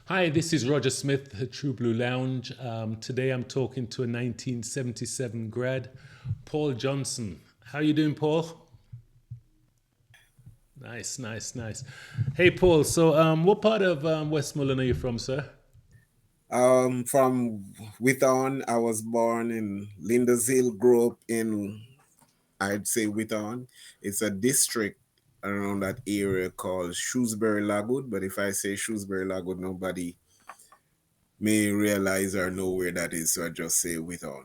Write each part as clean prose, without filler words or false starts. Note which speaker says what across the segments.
Speaker 1: Hi, this is Roger Smith, the True Blue Lounge. Today I'm talking to a 1977 grad, Paul Johnson. How you doing, Paul? Nice, nice, nice. Hey, Paul. So, what part of Westmoreland are you from, sir?
Speaker 2: From Withon, I was born in Lindershill, grew up in, I'd say Withon. It's a district around that area called Shrewsbury Lagoon. But if I say Shrewsbury Lagoon, nobody may realize or know where that is. So I just say Withon.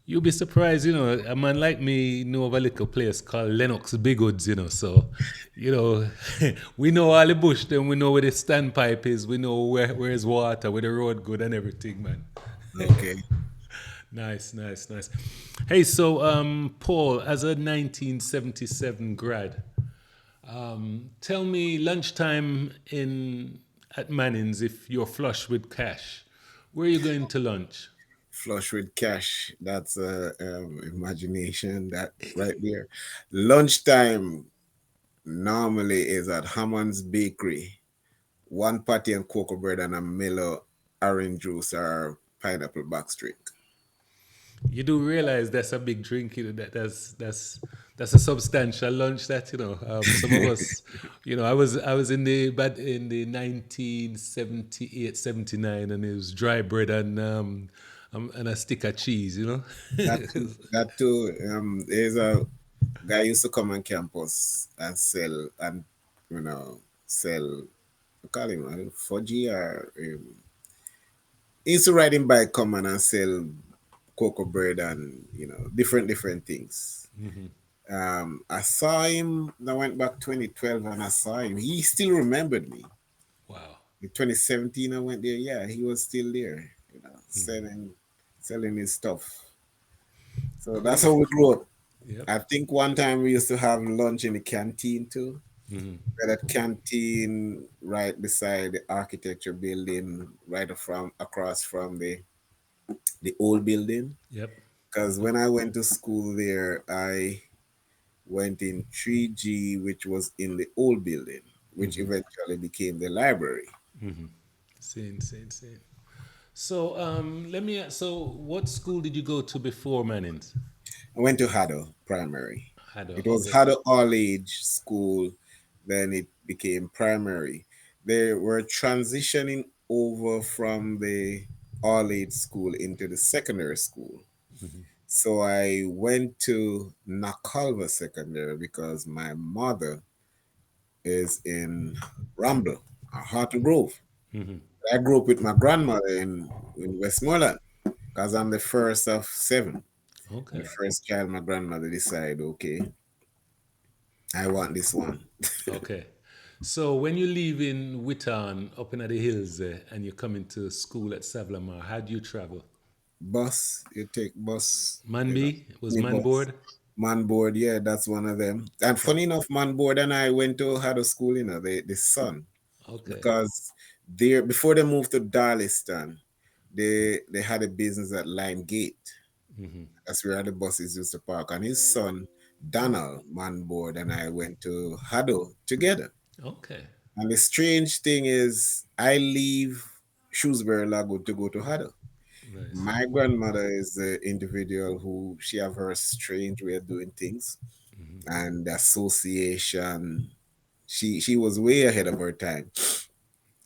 Speaker 1: You'll be surprised, a man like me know of a little place called Lennox Bigwoods, So, you know, we know all the bush, then we know where the standpipe is, we know where's water, where the road good and everything, man.
Speaker 2: Okay.
Speaker 1: Nice, nice, nice. Hey, so Paul, as a 1977 grad, tell me lunchtime in at Mannings if you're flush with cash. Where are you going to lunch?
Speaker 2: Flush with cash. That's imagination. That right there. Lunchtime normally is at Hammond's Bakery. One patty and cocoa bread and a Miller orange juice or pineapple box drink.
Speaker 1: You do realize that's a big drink. That's a substantial lunch. That some of us, I was in the 1978, 79, and it was dry bread and a stick of cheese.
Speaker 2: That that too. There's a guy used to come on campus and sell and sell. I call him Fudgy or he used to ride him bike, come on and sell cocoa bread and different things. I saw him. I went back 2012 and I saw him. He still remembered me.
Speaker 1: Wow.
Speaker 2: In 2017, I went there. Yeah, he was still there, selling his stuff. So that's
Speaker 1: Cool.
Speaker 2: how we grew up.
Speaker 1: Yep.
Speaker 2: I think one time we used to have lunch in the canteen too. We had a canteen right beside the architecture building, right from across from the old building.
Speaker 1: Yep.
Speaker 2: Because when I went to school there, I went in 3G, which was in the old building, which eventually became the library.
Speaker 1: Same, same, same. So So, what school did you go to before Mannings?
Speaker 2: I went to Haddo Primary.
Speaker 1: Haddo.
Speaker 2: It was
Speaker 1: Okay.
Speaker 2: Haddo All Age School, then it became primary. They were transitioning over from the All Age School into the secondary school. So I went to Nakalva Secondary because my mother is in Ramble, Harton Grove. I grew up with my grandmother in Westmoreland because I'm the first of seven. And the
Speaker 1: Okay.
Speaker 2: first child, my grandmother decided, okay, I want this one.
Speaker 1: Okay. So when you live in Witton, up in the hills there, and you're coming to school at Savlamar, how do you travel?
Speaker 2: Bus, you take bus,
Speaker 1: Manby was
Speaker 2: mini
Speaker 1: man
Speaker 2: bus.
Speaker 1: board.
Speaker 2: Man board, yeah, that's one of them. And funny enough, man board and I went to Haddo School, the son,
Speaker 1: Okay.
Speaker 2: because there before they moved to Darliston, they had a business at Lime Gate. That's where the buses used to park. And his son, Donald, man board, and I went to Haddo together.
Speaker 1: Okay.
Speaker 2: And the strange thing is, I leave Shrewsbury Lagoon to go to Haddo.
Speaker 1: Nice.
Speaker 2: My grandmother is the individual who she have her strange way of doing things and the association. She was way ahead of her time.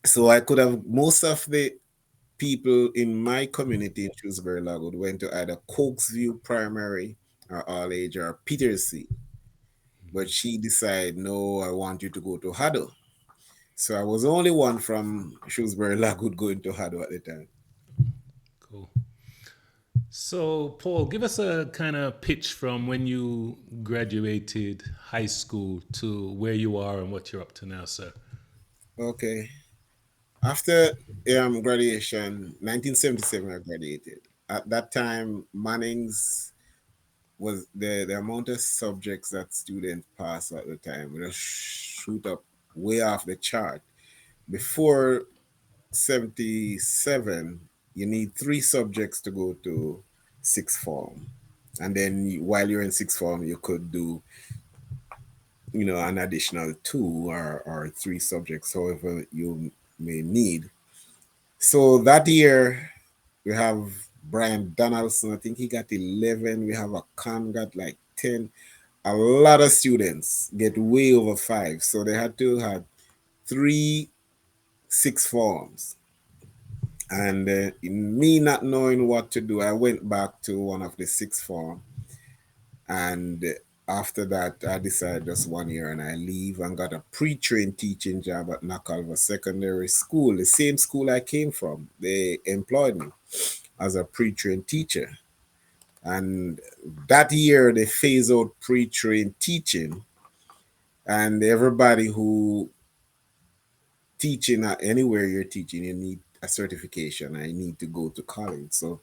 Speaker 2: So I could have most of the people in my community in Shrewsbury Lagoon went to either Cokesview Primary or All Age or Petersea. But she decided, no, I want you to go to Haddo. So I was the only one from Shrewsbury Lagoon going to Haddo at the time.
Speaker 1: Cool. So, Paul, give us a kind of pitch from when you graduated high school to where you are and what you're up to now, sir.
Speaker 2: Okay. After graduation, 1977, I graduated. At that time, Mannings was the amount of subjects that students pass at the time would just shoot up way off the chart. Before 77, you need three subjects to go to sixth form. And then while you're in sixth form, you could do, an additional two or three subjects, however you may need. So that year we have Brian Donaldson. I think he got 11. We have a Khan got like 10. A lot of students get way over five. So they had to have three six forms. And me not knowing what to do, I went back to one of the sixth form. And after that, I decided just 1 year and I leave and got a pre-trained teaching job at Nakalva Secondary School, the same school I came from. They employed me as a pre-trained teacher. And that year, they phased out pre-trained teaching, and everybody who teaching at anywhere you're teaching, you need a certification. I need to go to college. So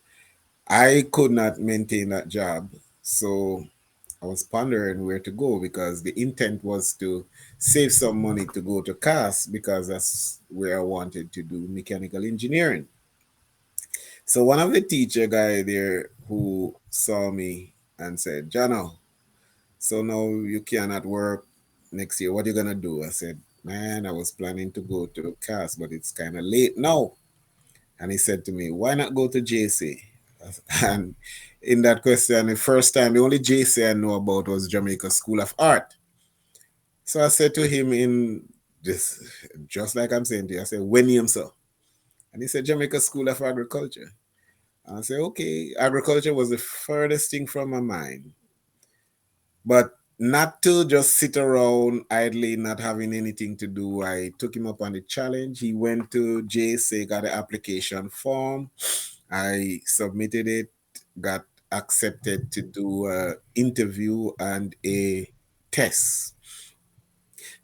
Speaker 2: I could not maintain that job. So I was pondering where to go because the intent was to save some money to go to CAS because that's where I wanted to do mechanical engineering. So one of the teacher guy there who saw me and said, Jano, so now you cannot work next year. What are you gonna do? I said, man, I was planning to go to CAS, but it's kind of late now. And he said to me, why not go to JC? And in that question, the first time, the only JC I know about was Jamaica School of Art. So I said to him in just like I'm saying to you, I said, when him, sir? And he said, Jamaica School of Agriculture. And I said, okay, agriculture was the furthest thing from my mind. But not to just sit around idly, not having anything to do. I took him up on the challenge. He went to JSA, got an application form. I submitted it, got accepted to do an interview and a test.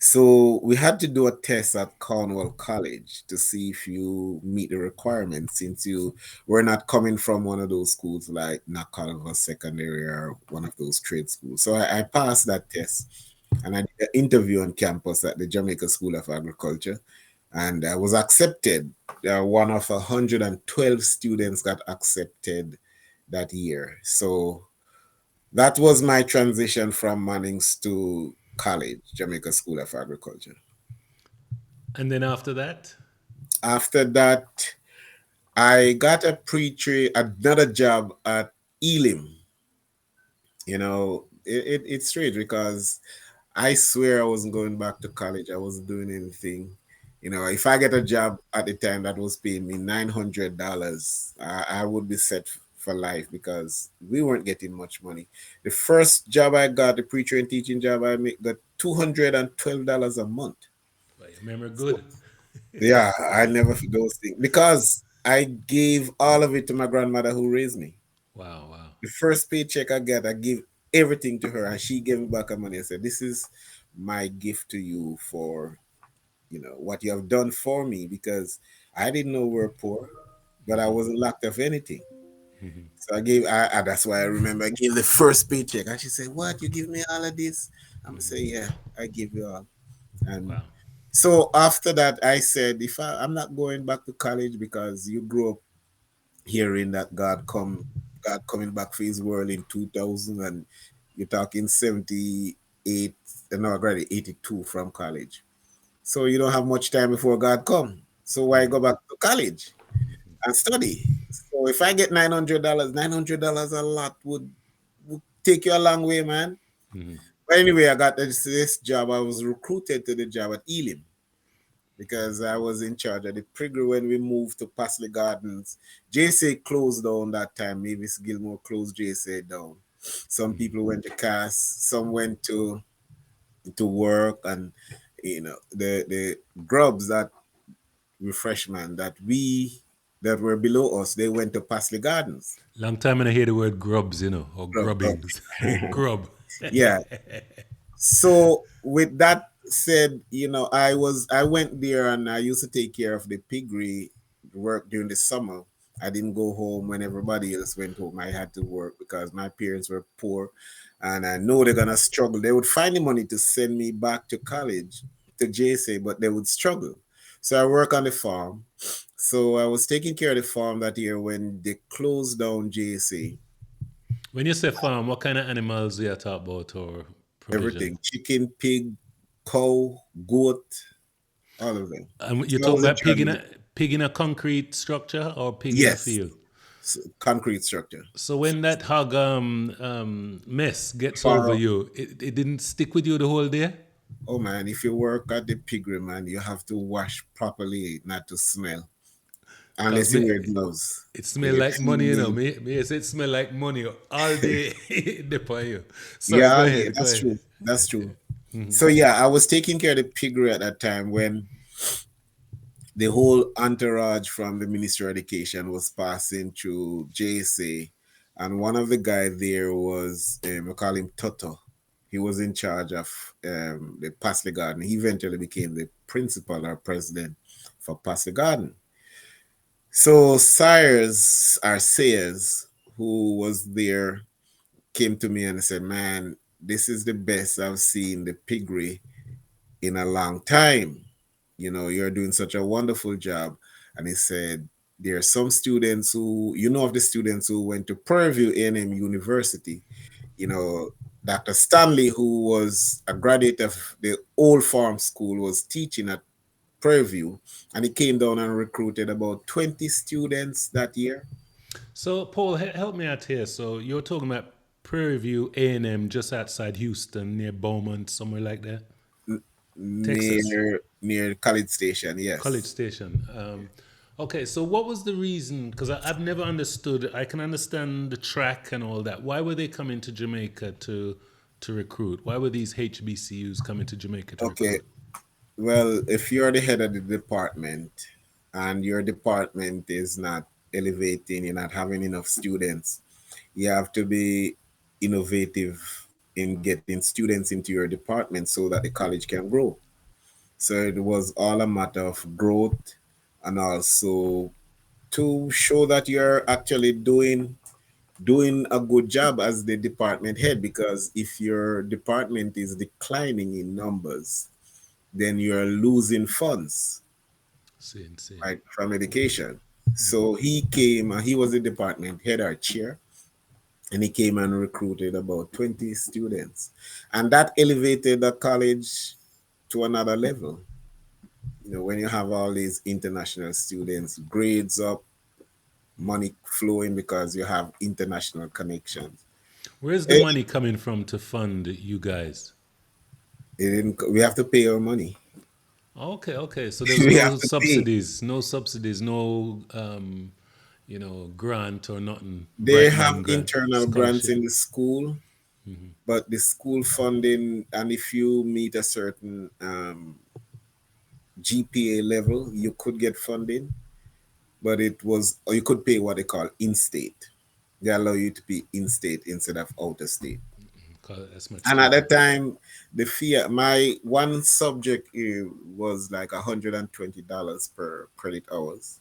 Speaker 2: So we had to do a test at Cornwall College to see if you meet the requirements since you were not coming from one of those schools like Nakalva Secondary or one of those trade schools. So I passed that test and I did an interview on campus at the Jamaica School of Agriculture and I was accepted. One of 112 students got accepted that year. So that was my transition from Mannings to college, Jamaica School of Agriculture.
Speaker 1: And then after that,
Speaker 2: After that, I got a pre-trade, another job at Elim. It's strange because I swear I wasn't going back to college. I wasn't doing anything. If I get a job at the time that was paying me $900, I would be set for life because we weren't getting much money. The first job I got, the pre-trained teaching job, got $212 a month.
Speaker 1: well, your memory
Speaker 2: So
Speaker 1: good.
Speaker 2: yeah, I never forget those things because I gave all of it to my grandmother who raised me.
Speaker 1: Wow, wow.
Speaker 2: The first paycheck I get, I give everything to her, and she gave me back her money. I said, "This is my gift to you for what you have done for me because I didn't know we were poor, but I wasn't lacked of anything." So I gave. That's why I remember I gave the first paycheck, and she said, "What? You give me all of this?" I'm gonna say, "Yeah, I give you all." And
Speaker 1: Wow.
Speaker 2: so after that, I said, "If I'm not going back to college because you grew up hearing that God coming back for His world in 2000, and you're talking 78, no, I graduated 82 from college. So you don't have much time before God come. So why go back to college and study? So if I get $900 a lot would take you a long way, man. But anyway, I got this job. I was recruited to the job at Elim because I was in charge of the Prigry when we moved to Pasley Gardens. JSA closed down that time. Mavis Gilmore closed JSA down. Some people went to CAS, some went to work, and the grubs that refreshment that were below us, they went to Pasley Gardens.
Speaker 1: Long time I hear the word grubs, or
Speaker 2: Grub, grub.
Speaker 1: grubbings. Grub.
Speaker 2: Yeah. So with that said, I went there and I used to take care of the piggery work during the summer. I didn't go home when everybody else went home. I had to work because my parents were poor and I know they're gonna struggle. They would find the money to send me back to college to JSA, but they would struggle. So I work on the farm. So I was taking care of the farm that year when they closed down JSA.
Speaker 1: When you say farm, what kind of animals do you talk about or provision?
Speaker 2: Everything: chicken, pig, cow, goat, all of them.
Speaker 1: And you
Speaker 2: So I
Speaker 1: talk
Speaker 2: was in
Speaker 1: about
Speaker 2: charge of it.
Speaker 1: pig in a concrete structure or pig in a
Speaker 2: Yes,
Speaker 1: field?
Speaker 2: concrete structure.
Speaker 1: So when that hog mess gets over
Speaker 2: For
Speaker 1: you, it didn't stick with you the whole day?
Speaker 2: oh man, if you work at the piggery, man, you have to wash properly, not to smell,
Speaker 1: Cause
Speaker 2: unless you
Speaker 1: me,
Speaker 2: wear gloves.
Speaker 1: it
Speaker 2: If
Speaker 1: smell
Speaker 2: you're
Speaker 1: like money, you know.
Speaker 2: cleaning,
Speaker 1: Me yes, it smell like money all day upon you. Sorry, go
Speaker 2: yeah, yeah,
Speaker 1: ahead, go
Speaker 2: that's
Speaker 1: ahead.
Speaker 2: true. That's true. So yeah, I was taking care of the piggery at that time when the whole entourage from the Ministry of Education was passing through JSA, and one of the guys there was, we call him Toto. He was in charge of the Pasley Garden. He eventually became the principal or president for Pasley Garden. So Sayers, who was there, came to me and said, "Man, this is the best I've seen the piggery in a long time. You know, you're doing such a wonderful job." And he said, there are some students who, of the students who went to Prairie View A&M University, you know, Dr. Stanley, who was a graduate of the old farm school, was teaching at Prairie View, and he came down and recruited about 20 students that year.
Speaker 1: So Paul, help me out here. So you're talking about Prairie View A&M just outside Houston, near Beaumont, somewhere like that, Texas.
Speaker 2: Near College Station,
Speaker 1: College
Speaker 2: yes.
Speaker 1: Station. Okay, so what was the reason? Because I've never understood. I can understand the track and all that. Why were they coming to Jamaica to recruit? Why were these HBCUs coming to Jamaica to
Speaker 2: Okay,
Speaker 1: recruit?
Speaker 2: well, if you're the head of the department and your department is not elevating, you're not having enough students, you have to be innovative in getting students into your department so that the college can grow. So it was all a matter of growth, and also to show that you're actually doing a good job as the department head, because if your department is declining in numbers, then you're losing funds,
Speaker 1: Seeing.
Speaker 2: right, from education. So he came, he was the department head or chair, and he came and recruited about 20 students. And that elevated the college to another level. When you have all these international students, grades up, money flowing because you have international connections.
Speaker 1: Where's the
Speaker 2: Eh,
Speaker 1: money coming from to fund you guys?
Speaker 2: we have to pay our money.
Speaker 1: Okay, okay. So there was
Speaker 2: We have
Speaker 1: no
Speaker 2: to pay.
Speaker 1: subsidies, no grant or nothing,
Speaker 2: They
Speaker 1: bright
Speaker 2: have
Speaker 1: man grant,
Speaker 2: internal grants
Speaker 1: scholarship.
Speaker 2: in the school, but the school funding, and if you meet a certain GPA level, you could get funding, but or you could pay what they call in-state. They allow you to pay in-state instead of out-of-state.
Speaker 1: 'Cause that's much
Speaker 2: And at
Speaker 1: cheaper.
Speaker 2: that time, the fee, my one subject was like $120 per credit hours.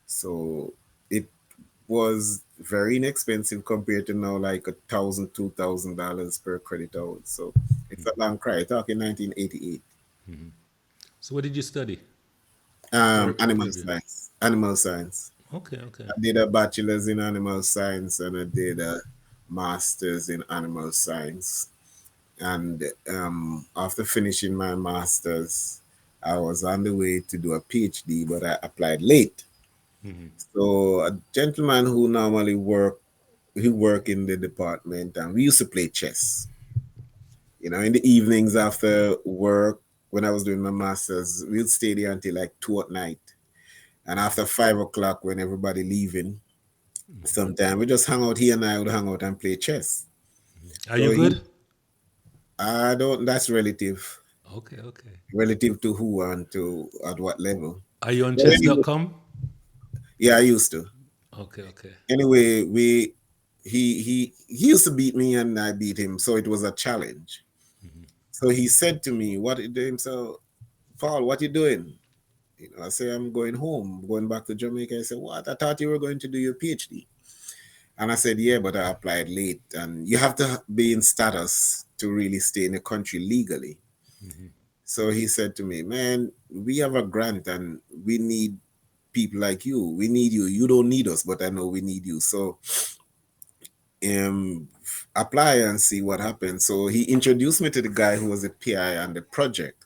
Speaker 2: So it was very inexpensive compared to now, like $1,000, $2,000 per credit hour. So it's a long cry. Talking 1988.
Speaker 1: So what did you study?
Speaker 2: Animal
Speaker 1: Preview.
Speaker 2: science. Animal science.
Speaker 1: Okay, okay.
Speaker 2: I did a bachelor's in animal science and I did a master's in animal science. And after finishing my master's, I was on the way to do a PhD, but I applied late. So a gentleman who normally he worked in the department, and we used to play chess. In the evenings after work, when I was doing my master's, we'd stay there until like 2 at night. And after 5 o'clock, when everybody leaving, sometime we just hang out. He and I would hang out and play chess.
Speaker 1: Are
Speaker 2: So
Speaker 1: you
Speaker 2: he,
Speaker 1: good?
Speaker 2: I don't. That's relative,
Speaker 1: Okay, okay.
Speaker 2: relative to who and to at what level.
Speaker 1: Are you on
Speaker 2: But anyway,
Speaker 1: chess.com?
Speaker 2: yeah, I used to.
Speaker 1: Okay, okay.
Speaker 2: Anyway, he used to beat me and I beat him, so it was a challenge. So he said to me, "What you doing?" So, Paul, what you doing? I say, "I'm going home, going back to Jamaica." I said, "What? I thought you were going to do your PhD." And I said, "Yeah, but I applied late, and you have to be in status to really stay in the country legally." So he said to me, "Man, we have a grant and we need people like you. We need you. You don't need us, but I know we need you. So um, apply and see what happens." So he introduced me to the guy who was a PI on the project,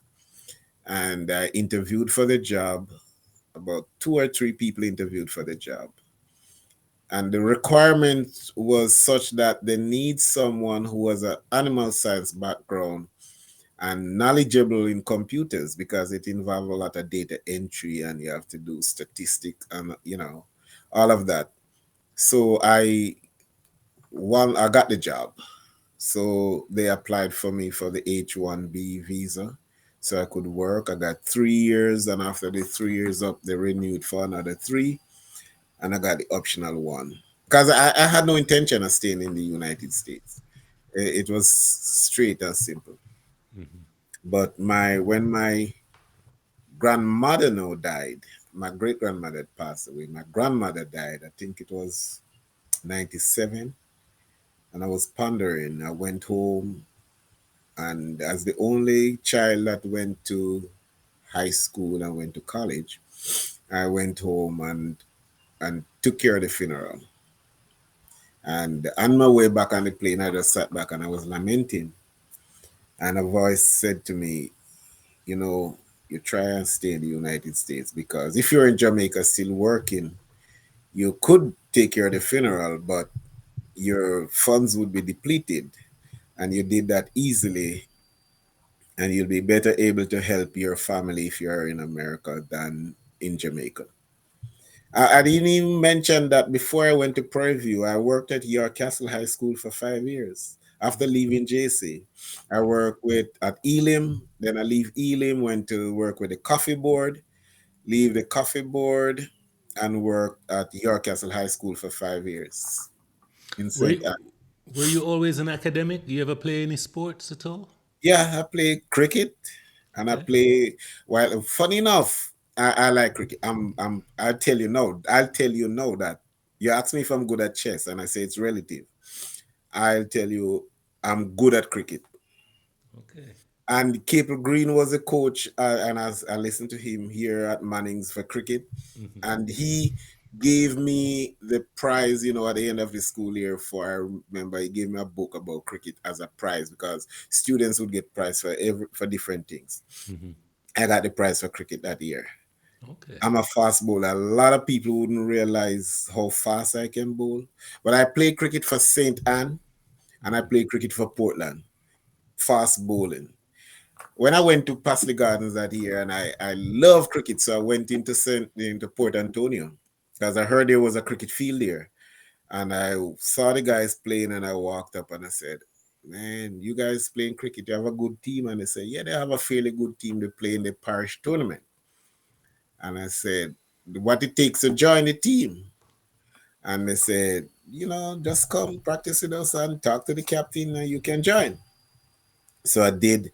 Speaker 2: and I interviewed for the job about 2 or 3 people interviewed for the job. And the requirement was such that they need someone who has an animal science background and knowledgeable in computers because it involves a lot of data entry and you have to do statistics and all of that. So I got the job. So they applied for me for the H-1B visa so I could work. I got 3 years, and after the 3 years up, they renewed for another three, and I got the optional one because I had no intention of staying in the United States. It was straight and simple. But when my grandmother now died, my great grandmother passed away. My grandmother died. I think it was 97, and I was pondering. I went home, and as the only child that went to high school and went to college, I went home and took care of the funeral. And on my way back on the plane, I just sat back and I was lamenting. And a voice said to me, you know, you try and stay in the United States because if you're in Jamaica still working, you could take care of the funeral, but your funds would be depleted. And you did that easily, and you'll be better able to help your family if you're in America than in Jamaica. I didn't even mention that before I went to Prairie View, I worked at York Castle High School for 5 years. After leaving JC, I worked with at Elim. Then I leave Elim, went to work with the coffee board, leave the coffee board, and worked at York Castle High School for 5 years in
Speaker 1: Were
Speaker 2: St.
Speaker 1: you, were you always an academic? Do you ever play any sports at all?
Speaker 2: Yeah, I play cricket and I
Speaker 1: Okay.
Speaker 2: play. Well, funny enough, I like cricket. I'll tell you no. I'll tell you no that you ask me if I'm good at chess, and I say it's relative. I'll tell you I'm good at cricket.
Speaker 1: Okay.
Speaker 2: And Capel Green was a coach, and as I listened to him here at Mannings for cricket, and he gave me the prize, at the end of the school year. For I remember he gave me a book about cricket as a prize because students would get prize for different things. I got the prize for cricket that year.
Speaker 1: Okay.
Speaker 2: I'm a fast bowler. A lot of people wouldn't realize how fast I can bowl, but I play cricket for St. Anne and I play cricket for Portland. Fast bowling. When I went to Pasley Gardens that year, and I love cricket, so I went into Port Antonio because I heard there was a cricket field there, and I saw the guys playing, and I walked up and I said, "Man, you guys playing cricket? You have a good team?" And they said, "Yeah, they have a fairly good team. They play in the parish tournament." And I said, "What it takes to join the team?" And they said, "Just come practice with us and talk to the captain, and you can join." So I did.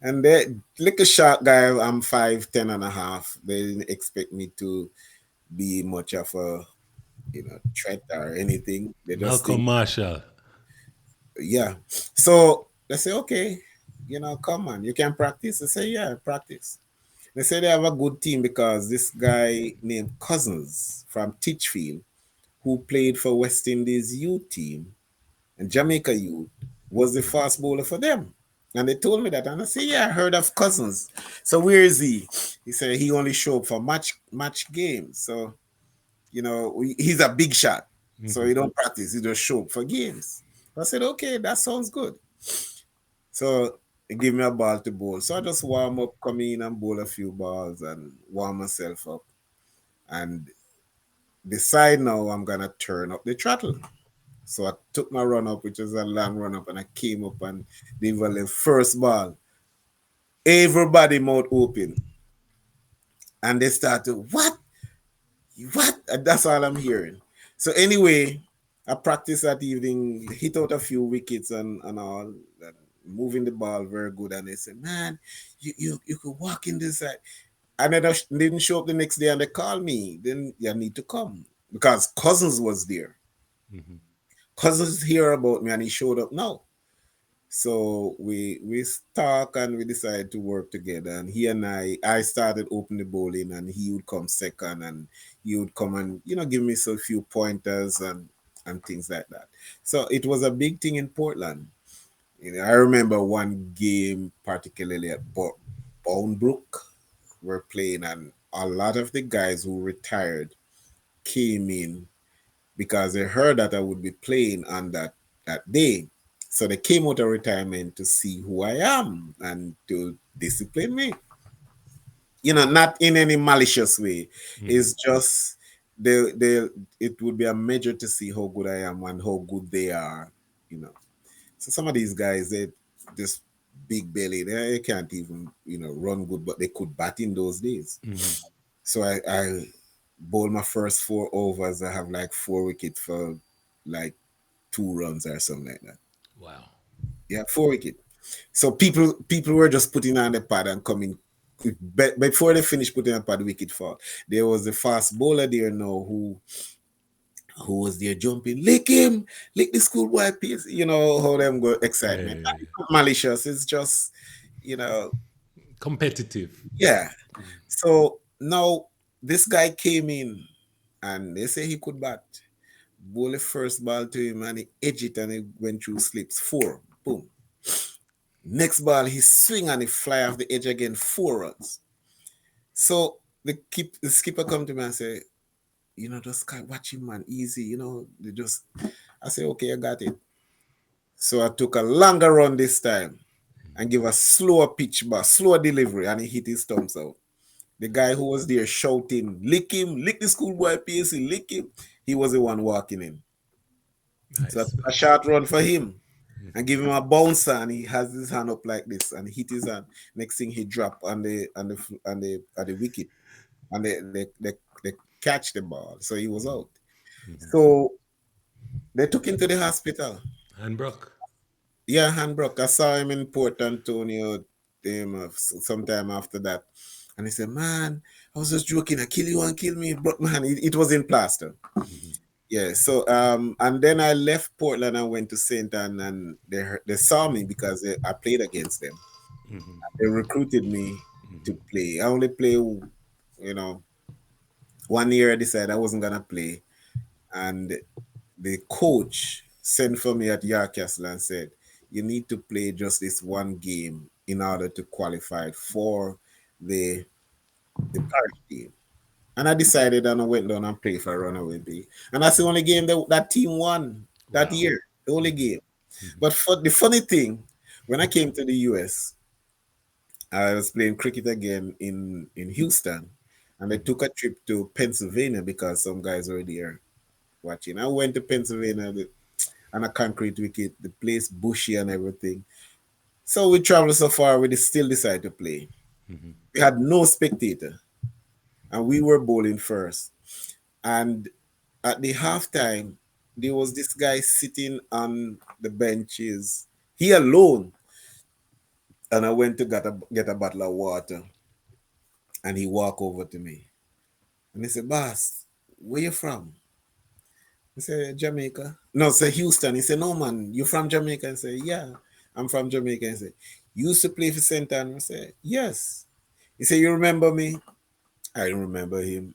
Speaker 2: And the little short guy, I'm 5'10" and a half. They didn't expect me to be much of a, threat or anything. They just
Speaker 1: Malcolm
Speaker 2: think,
Speaker 1: Marshall.
Speaker 2: yeah. So they say, okay, come on, you can practice. I say, yeah, practice. They say they have a good team because this guy named Cousins from Titchfield, who played for West Indies youth team and Jamaica youth, was the fast bowler for them. And they told me that. And I said, yeah, I heard of Cousins. So where is he? He said he only showed up for match games. So, he's a big shot. So he don't practice. He just show up for games. I said, okay, that sounds good. So he gave me a ball to bowl. So I just warm up, come in and bowl a few balls and warm myself up. And decide now I'm going to turn up the throttle. So I took my run up, which was a long run up, and I came up and delivered the first ball. Everybody mouth open. And they started, what? What? And that's all I'm hearing. So anyway, I practiced that evening, hit out a few wickets and all, and moving the ball very good. And they said, man, you could walk in this side. And I didn't show up the next day and they called me. Then you need to come. Because Cousins was there. Cousins hear about me and he showed up now. So we talk and we decided to work together. And he and I started opening the bowling, and he would come second, and he would come and give me a few pointers and things like that. So it was a big thing in Portland. I remember one game particularly at Boundbrook. We're playing, and a lot of the guys who retired came in because they heard that I would be playing on that day. So they came out of retirement to see who I am and to discipline me. Not in any malicious way. It's just they it would be a measure to see how good I am and how good they are. You know. So some of these guys, they just big belly, they can't even, run good, but they could bat in those days. So I bowl my first 4 overs. I have like 4 wickets for like 2 runs or something like that.
Speaker 1: Wow.
Speaker 2: Yeah, 4 wicket. So people were just putting on the pad and coming. Before they finished putting on pad, the wicket fall. There was a fast bowler there now who was there jumping, lick him, lick the schoolboy piece. You know how them go
Speaker 1: Yeah,
Speaker 2: excitement.
Speaker 1: yeah,
Speaker 2: And
Speaker 1: yeah.
Speaker 2: it's not malicious. It's just, you know,
Speaker 1: Competitive.
Speaker 2: yeah. So now this guy came in and they say he could bat. Bowl the first ball to him and he edged it and he went through slips. 4. Boom. Next ball, he swing and he fly off the edge again. 4 runs. So the skipper come to me and say, just watch him, man, easy. They just I say, okay, I got it. So I took a longer run this time and give a slower pitch back, slower delivery, and he hit his thumbs out. The guy who was there shouting, lick him, lick the schoolboy PSC, lick him. He was the one walking in. So I
Speaker 1: Nice.
Speaker 2: took a short run for him and give him a bouncer, and he has his hand up like this and hit his hand. Next thing he drop on the wicket, and they catch the ball. So he was out. So they took him to the hospital.
Speaker 1: And Brock.
Speaker 2: Yeah, hand broke. I saw him in Port Antonio sometime after that. And he said, man, I was just joking. I kill you and kill me. But man, it was in plaster. Yeah. So and then I left Portland and went to St. Anne, and they saw me because I played against them. They recruited me to play. I only play, 1 year I decided I wasn't gonna play. And the coach sent for me at Yarcastle and said, you need to play just this one game in order to qualify for the parish team. And I decided and I went down and played for Runaway Bay. And that's the only game that team won that
Speaker 1: Wow.
Speaker 2: year. The only game. But for the funny thing, when I came to the US, I was playing cricket again in Houston. And they took a trip to Pennsylvania because some guys were there watching. I went to Pennsylvania on a concrete wicket, the place bushy and everything. So we traveled so far, we still decided to play. We had no spectator, and we were bowling first. And at the halftime, there was this guy sitting on the benches, he alone. And I went to get a bottle of water, and he walked over to me, and he said, "Boss, where you from?" I said, Jamaica. No, say Houston. He said, no, man, you from Jamaica? I said, yeah, I'm from Jamaica. He said, you used to play for St. Anne? I said, yes. He said, you remember me? I don't remember him.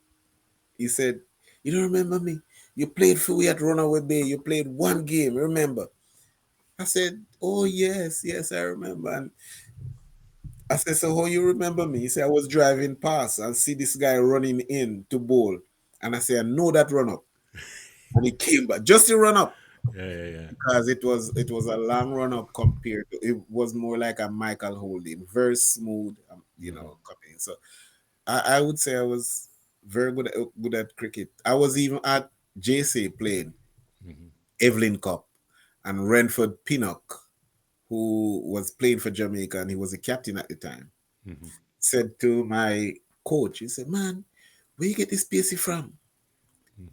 Speaker 2: He said, you don't remember me? You played for we at Runaway Bay. You played one game, remember? I said, oh, yes, yes, I remember. And I said, so how you remember me? He said, I was driving past and see this guy running in to bowl. And I said, I know that run up. And he came back just to run up.
Speaker 1: Yeah, yeah, yeah.
Speaker 2: Because it was a long run up compared to it was more like a Michael Holding, very smooth, coming. So I would say I was very good at cricket. I was even at JC playing Evelyn Cup and Renford Pinnock, who was playing for Jamaica and he was a captain at the time, said to my coach, he said, man, where you get this PC from?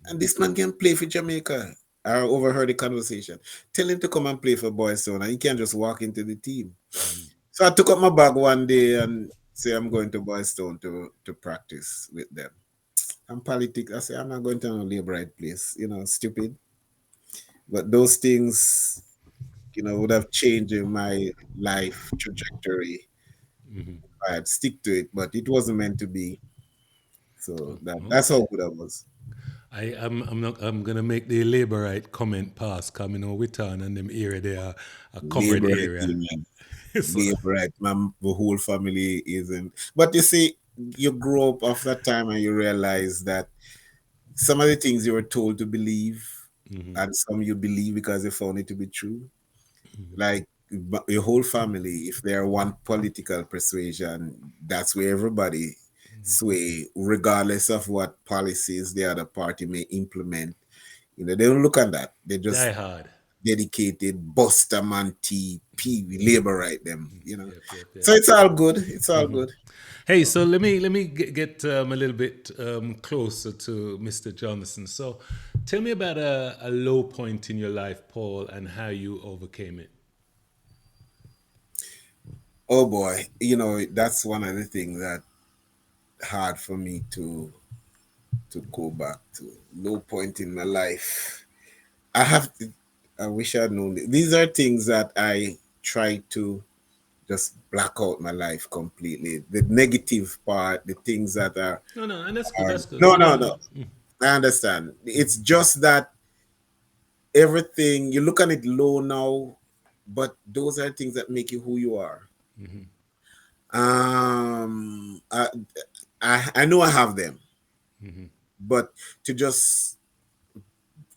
Speaker 2: And this man can play for Jamaica. I overheard the conversation. Tell him to come and play for Boys Town, and he can't just walk into the team. So I took up my bag one day and say I'm going to Boys Town to practice with them. And politics, I say I'm not going to a labor right place, stupid. But those things, would have changed my life trajectory if I had stick to it. But it wasn't meant to be. So that's
Speaker 1: Okay.
Speaker 2: how good I was.
Speaker 1: I'm not I'm gonna make the laborite comment pass coming over town and them area there a covered
Speaker 2: Labor right,
Speaker 1: area. So
Speaker 2: Labor right. My whole family isn't. But you see, you grow up of that time and you realize that some of the things you were told to believe, and some you believe because you found it to be true. Like your whole family, if they're one political persuasion, that's where everybody sway, regardless of what policies the other party may implement. They don't look at that. They
Speaker 1: Die
Speaker 2: just
Speaker 1: hard.
Speaker 2: dedicated Buster man labor right them.
Speaker 1: Yep, yep,
Speaker 2: So
Speaker 1: yep.
Speaker 2: it's all good. It's all good.
Speaker 1: Hey, so let me get a little bit closer to Mr. Johnson. So, tell me about a low point in your life, Paul, and how you overcame it.
Speaker 2: Oh boy, that's one of the things that hard for me to go back to. Low point in my life. I have to, I wish I'd known this. These are things that I try to just black out my life completely. The negative part, the things that
Speaker 1: No, no, and that's good.
Speaker 2: are
Speaker 1: That's good.
Speaker 2: no,
Speaker 1: We
Speaker 2: no,
Speaker 1: don't.
Speaker 2: no. I understand. It's just that everything you look at it low now, but those are things that make you who you are. Um, I, I know I have them, but to just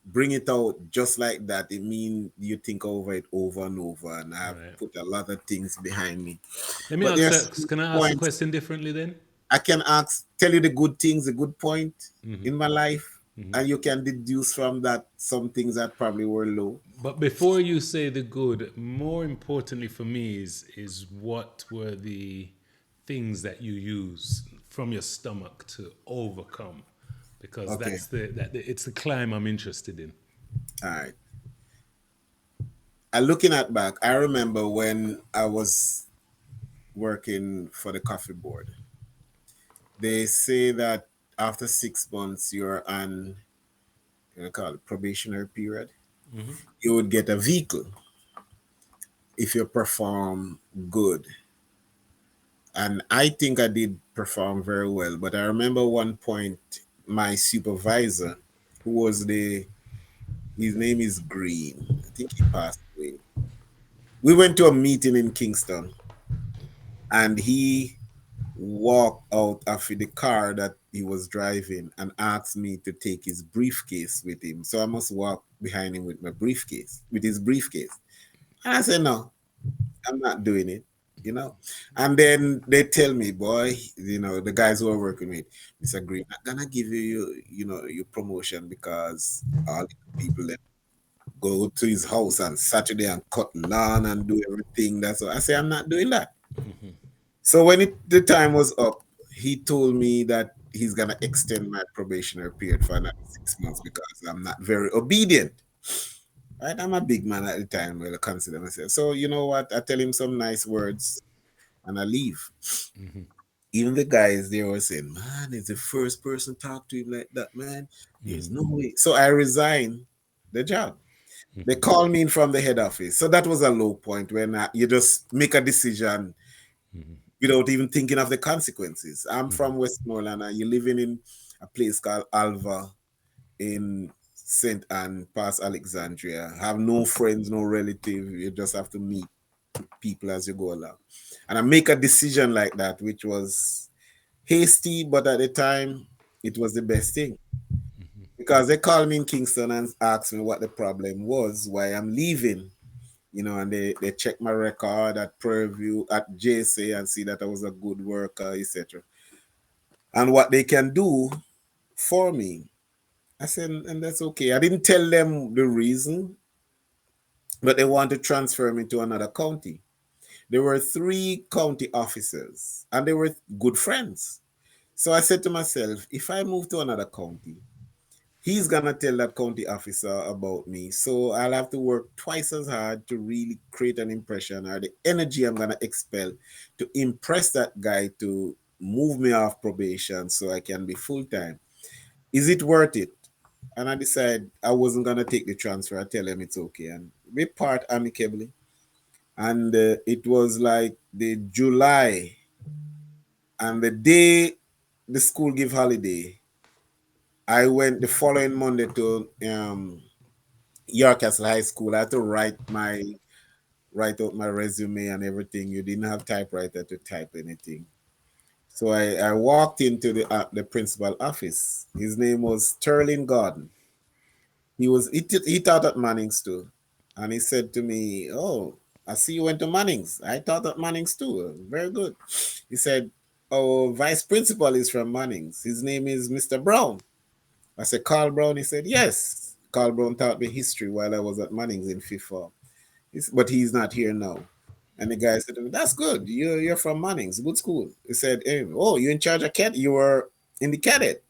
Speaker 2: bring it out just like that, it means you think over it over and over, and I've
Speaker 1: Right.
Speaker 2: put a lot of things behind me.
Speaker 1: Let me
Speaker 2: But
Speaker 1: ask
Speaker 2: there's
Speaker 1: that. Can I ask the
Speaker 2: points
Speaker 1: question differently then?
Speaker 2: I can tell you the good things, the good point in my life, and you can deduce from that some things that probably were low.
Speaker 1: But before you say the good, more importantly for me is what were the things that you use from your stomach to overcome, because
Speaker 2: Okay,
Speaker 1: it's the climb I'm interested in.
Speaker 2: all right. Looking at back, I remember when I was working for the coffee board. They say that after 6 months, you're on, call it probationary period. You would get a vehicle if you perform good. And I think I did perform very well. But I remember one point, my supervisor, who was his name is Green. I think he passed away. We went to a meeting in Kingston, and he walked out after the car that he was driving and asked me to take his briefcase with him. So I must walk behind him with my briefcase, with his briefcase. And I said, no, I'm not doing it. And then they tell me, boy, the guys who are working with Mr. Green, not gonna give you your promotion because all the people that go to his house on Saturday and cut lawn and do everything. That's what I say. I'm not doing that. So when the time was up, he told me that he's gonna extend my probationary period for another 6 months because I'm not very obedient. Right? I'm a big man at the time, well, I consider myself. So you know what? I tell him some nice words and I leave. Even the guys they were saying, man, it's the first person talk to him like that, man. There's no way. So I resigned the job. They called me in from the head office. So that was a low point when you just make a decision without even thinking of the consequences. I'm from Westmoreland and you're living in a place called Alva in St. Anne, past Alexandria. Have no friends, no relative. You just have to meet people as you go along. And I make a decision like that, which was hasty, but at the time, it was the best thing. Because they called me in Kingston and asked me what the problem was, why I'm leaving. And they checked my record at Preview, at JSA, and see that I was a good worker, etc. And what they can do for me. I said, and that's okay. I didn't tell them the reason, but they want to transfer me to another county. There were three county officers, and they were good friends. So I said to myself, if I move to another county, he's gonna tell that county officer about me. So I'll have to work twice as hard to really create an impression, or the energy I'm gonna expel to impress that guy to move me off probation so I can be full time. Is it worth it? And I decided I wasn't gonna take the transfer. I tell him it's okay, and we part amicably. And it was like the July, and the day the school give holiday, I went the following Monday to York Castle High School. I had to write out my resume and everything. You didn't have typewriter to type anything. So I walked into the principal office. His name was Sterling Gordon. He taught at Mannings too, and he said to me, "Oh, I see you went to Mannings. I taught at Mannings too. Very good." He said, "Our vice principal is from Mannings. His name is Mr. Brown." I said, "Carl Brown." He said, "Yes." Carl Brown taught me history while I was at Mannings in fifth form. But he's not here now. And the guy said to me, "That's good. You're from Mannings, good school." He said, "Hey, oh, you're in charge of cadet. You were in the cadet."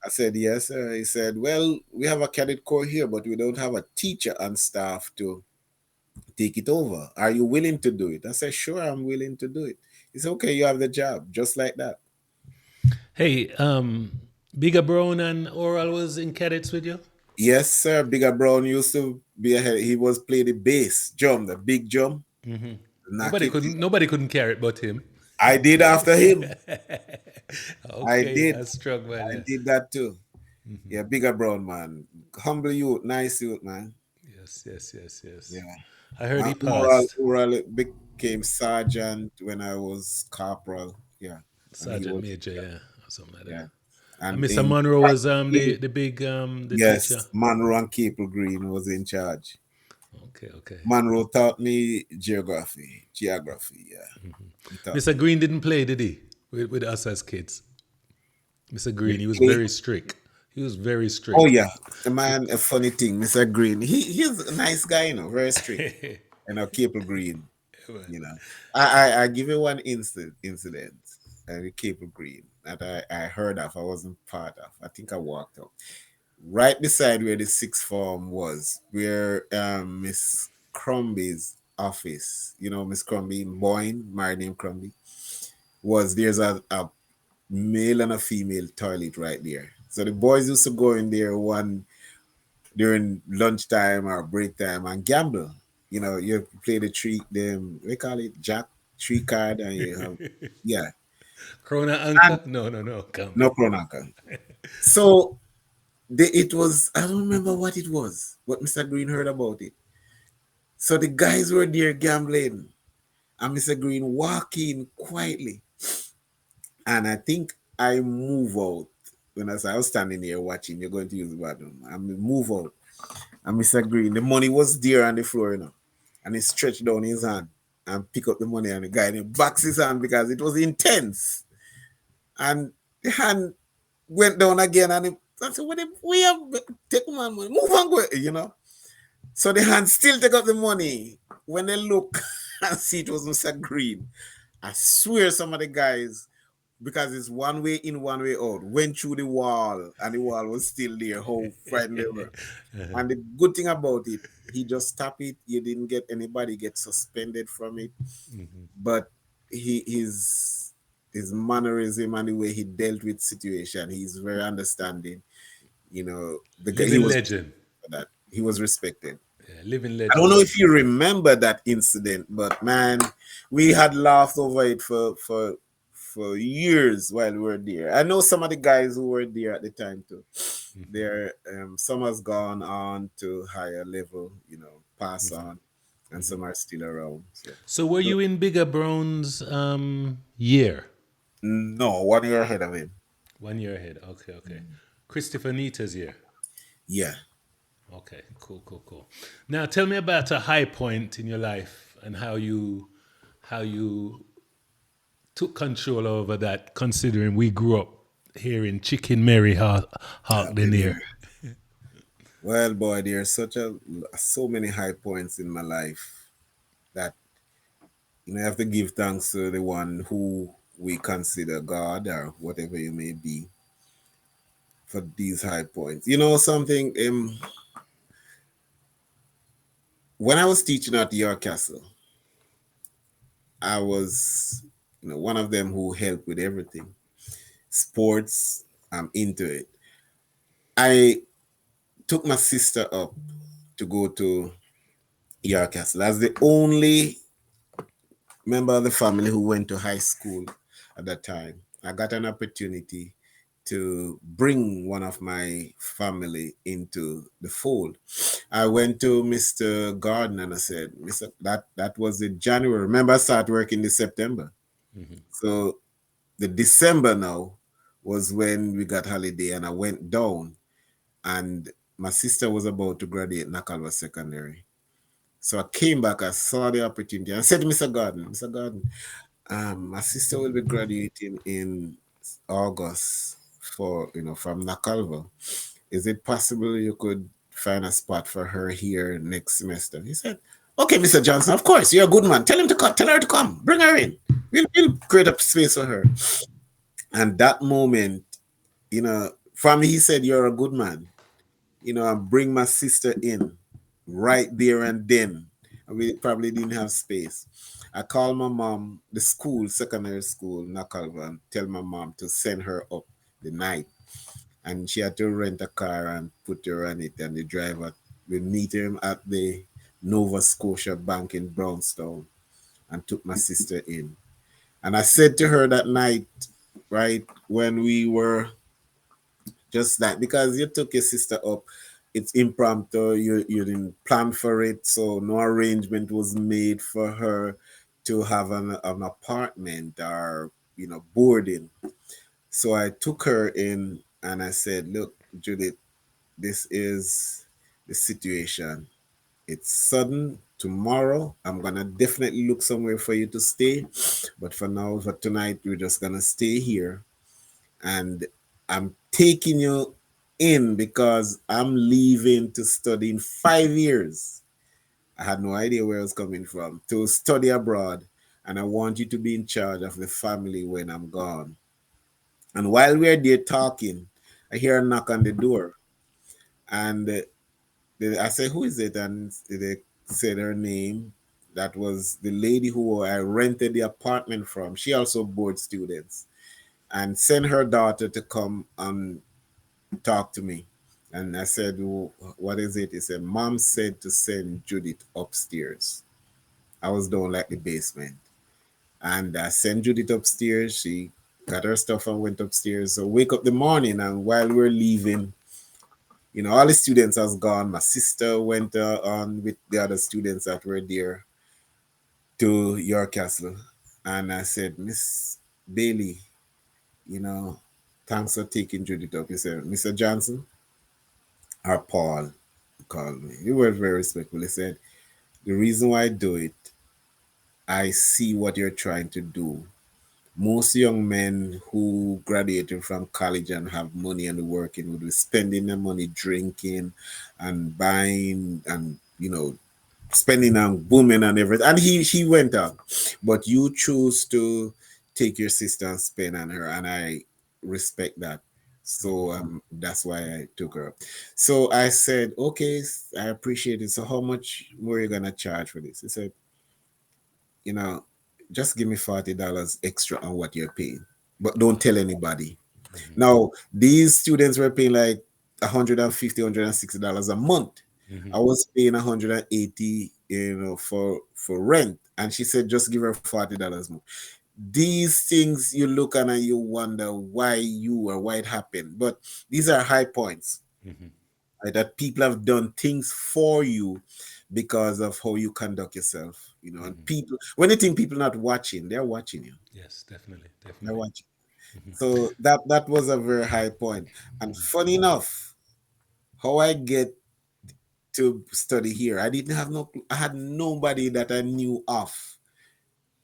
Speaker 2: I said, "Yes, sir." He said, "Well, we have a cadet corps here, but we don't have a teacher on staff to take it over. Are you willing to do it?" I said, "Sure, I'm willing to do it." He said, "Okay, you have the job," just like that.
Speaker 1: Hey, Bigger Brown and Oral was in cadets with you?
Speaker 2: Yes, sir. Bigger Brown used to be ahead. He was play the bass drum, the big drum, knock
Speaker 1: Nobody
Speaker 2: it.
Speaker 1: couldn't nobody couldn't carry it but him.
Speaker 2: I did after him. I
Speaker 1: Okay,
Speaker 2: did.
Speaker 1: I struck by
Speaker 2: I
Speaker 1: that.
Speaker 2: did that too. Yeah, Bigger Brown man, humble youth, nice youth man.
Speaker 1: Yes, yes, yes, yes.
Speaker 2: Yeah.
Speaker 1: I heard he
Speaker 2: Oral,
Speaker 1: passed.
Speaker 2: Oral became sergeant when I was corporal. Yeah, and he
Speaker 1: Sergeant
Speaker 2: was
Speaker 1: Major, yeah, or something like that.
Speaker 2: yeah,
Speaker 1: And
Speaker 2: and
Speaker 1: Mr.
Speaker 2: in
Speaker 1: Monroe was the big the teacher.
Speaker 2: yes, Monroe and Capel Green was in charge.
Speaker 1: Okay, okay.
Speaker 2: Monroe taught me geography. Yeah, he taught
Speaker 1: Mr.
Speaker 2: me.
Speaker 1: Green didn't play, did he? With us as kids. Mr.
Speaker 2: The
Speaker 1: Green, he was
Speaker 2: play.
Speaker 1: very strict. He was very
Speaker 2: Oh
Speaker 1: strict.
Speaker 2: yeah, the man. A funny thing, Mr. Green. He's a nice guy, very strict. Capel Green. You know, I give you one incident with Capel Green that I heard of. I wasn't part of. I think I walked up right beside where the sixth form was, where Miss Crombie's office. You know, Miss Crombie Boyne, married name Crombie, was. There's a male and a female toilet right there. So the boys used to go in there one during lunchtime or break time and gamble. You know, you play the tree, them we call it jack tree card, and you have yeah,
Speaker 1: Krona
Speaker 2: and
Speaker 1: Anka? No, no, no.
Speaker 2: no
Speaker 1: Gambling.
Speaker 2: chronacle. So it was I don't remember what it was, but Mr. Green heard about it. So the guys were there gambling, and Mr. Green walking quietly, and I think I move out. When I was standing there watching, you're going to use the bathroom. I move out. And Mr. Green, the money was there on the floor, And he stretched down his hand and pick up the money, and the guy and he backs his hand because it was intense. And the hand went down again, and I said, "What we have take my money, move on, go." So the hand still take up the money. When they look and see it was Mr. Green, I swear some of the guys, because it's one way in, one way out, went through the wall, and the wall was still there. How frightened they were. And the good thing about it, he just stopped it. You didn't get anybody get suspended from it. But his mannerism and the way he dealt with situation, he's very understanding. The guy he
Speaker 1: Living
Speaker 2: was
Speaker 1: legend.
Speaker 2: for that. He was respected.
Speaker 1: Yeah, living
Speaker 2: I don't
Speaker 1: legend.
Speaker 2: know if you remember that incident, but man, we had laughed over it for years while we were there. I know some of the guys who were there at the time too. They're some has gone on to higher level, pass on, and some are still around.
Speaker 1: So were
Speaker 2: So
Speaker 1: you in Bigger Brown's year?
Speaker 2: no, 1 year ahead of him.
Speaker 1: 1 year ahead. Okay, okay. Christopher Nita's year.
Speaker 2: Yeah.
Speaker 1: Okay, cool, cool, cool. Now tell me about a high point in your life and how you took control over that, considering we grew up here in Chicken Mary Harkden here.
Speaker 2: There. Well, boy, there's so many high points in my life that I have to give thanks to the one who we consider God or whatever you may be for these high points. You know something? When I was teaching at York Castle, I was one of them who helped with everything. Sports, I'm into it. I took my sister up to go to York Castle as the only member of the family who went to high school at that time. I got an opportunity to bring one of my family into the fold. I went to Mr. Garden and I said, "Mr. That was in January. Remember, I started working in September. So the December now was when we got holiday and I went down and my sister was about to graduate Nakalva Secondary. So I came back, I saw the opportunity and I said to Mr. Gordon, my sister will be graduating in August for, from Nakalva. Is it possible you could find a spot for her here next semester? He said, okay, Mr. Johnson, of course, you're a good man. Tell him to come, tell her to come, bring her in. We'll create a space for her. And that moment, from he said, you're a good man, and bring my sister in right there and then. We probably didn't have space. I called my mom, the school, secondary school, Nakalva, and tell my mom to send her up the night. And she had to rent a car and put her on it. And the driver, we meet him at the Nova Scotia Bank in Brownstown and took my sister in. And I said to her that night, right, when we were just that, because you took your sister up, it's impromptu, you didn't plan for it, so no arrangement was made for her to have an apartment or boarding. So I took her in and I said, look, Judith, this is the situation. It's sudden. Tomorrow, I'm gonna definitely look somewhere for you to stay. But for now, for tonight, we're just gonna stay here. And I'm taking you in because I'm leaving to study in 5 years. I had no idea where I was coming from to study abroad. And I want you to be in charge of the family when I'm gone. And while we're there talking, I hear a knock on the door. And I say, who is it? And they said her name. That was the lady who I rented the apartment from. She also board students and sent her daughter to come and talk to me. And I said, what is it? He said, Mom said to send Judith upstairs. I was down like the basement. And I sent Judith upstairs. She got her stuff and went upstairs. So wake up the morning, and while we're leaving, all the students has gone. My sister went on with the other students that were there to York Castle. And I said, Miss Bailey, you know, thanks for taking Judith up. He said, Mr. Johnson, or Paul called me. He was very respectful. He said, the reason why I do it, I see what you're trying to do. Most young men who graduated from college and have money and working would be spending their money drinking and buying and spending on women and everything. And he went on. But you choose to take your sister and spend on her, and I respect that. So that's why I took her. So I said, okay, I appreciate it. So how much more are you gonna charge for this? He said, you know, just give me $40 extra on what you're paying, but don't tell anybody. Now, these students were paying like $150, $160 a month. I was paying 180, for rent. And she said, just give her $40 more. These things you look at and you wonder why it happened. But these are high points, right, that people have done things for you because of how you conduct yourself. And people, when you think people not watching, they're watching you.
Speaker 1: Yes, definitely,
Speaker 2: They're
Speaker 1: definitely.
Speaker 2: watching. So that was a very high point. And funny enough, how I get to study here, I had nobody that I knew of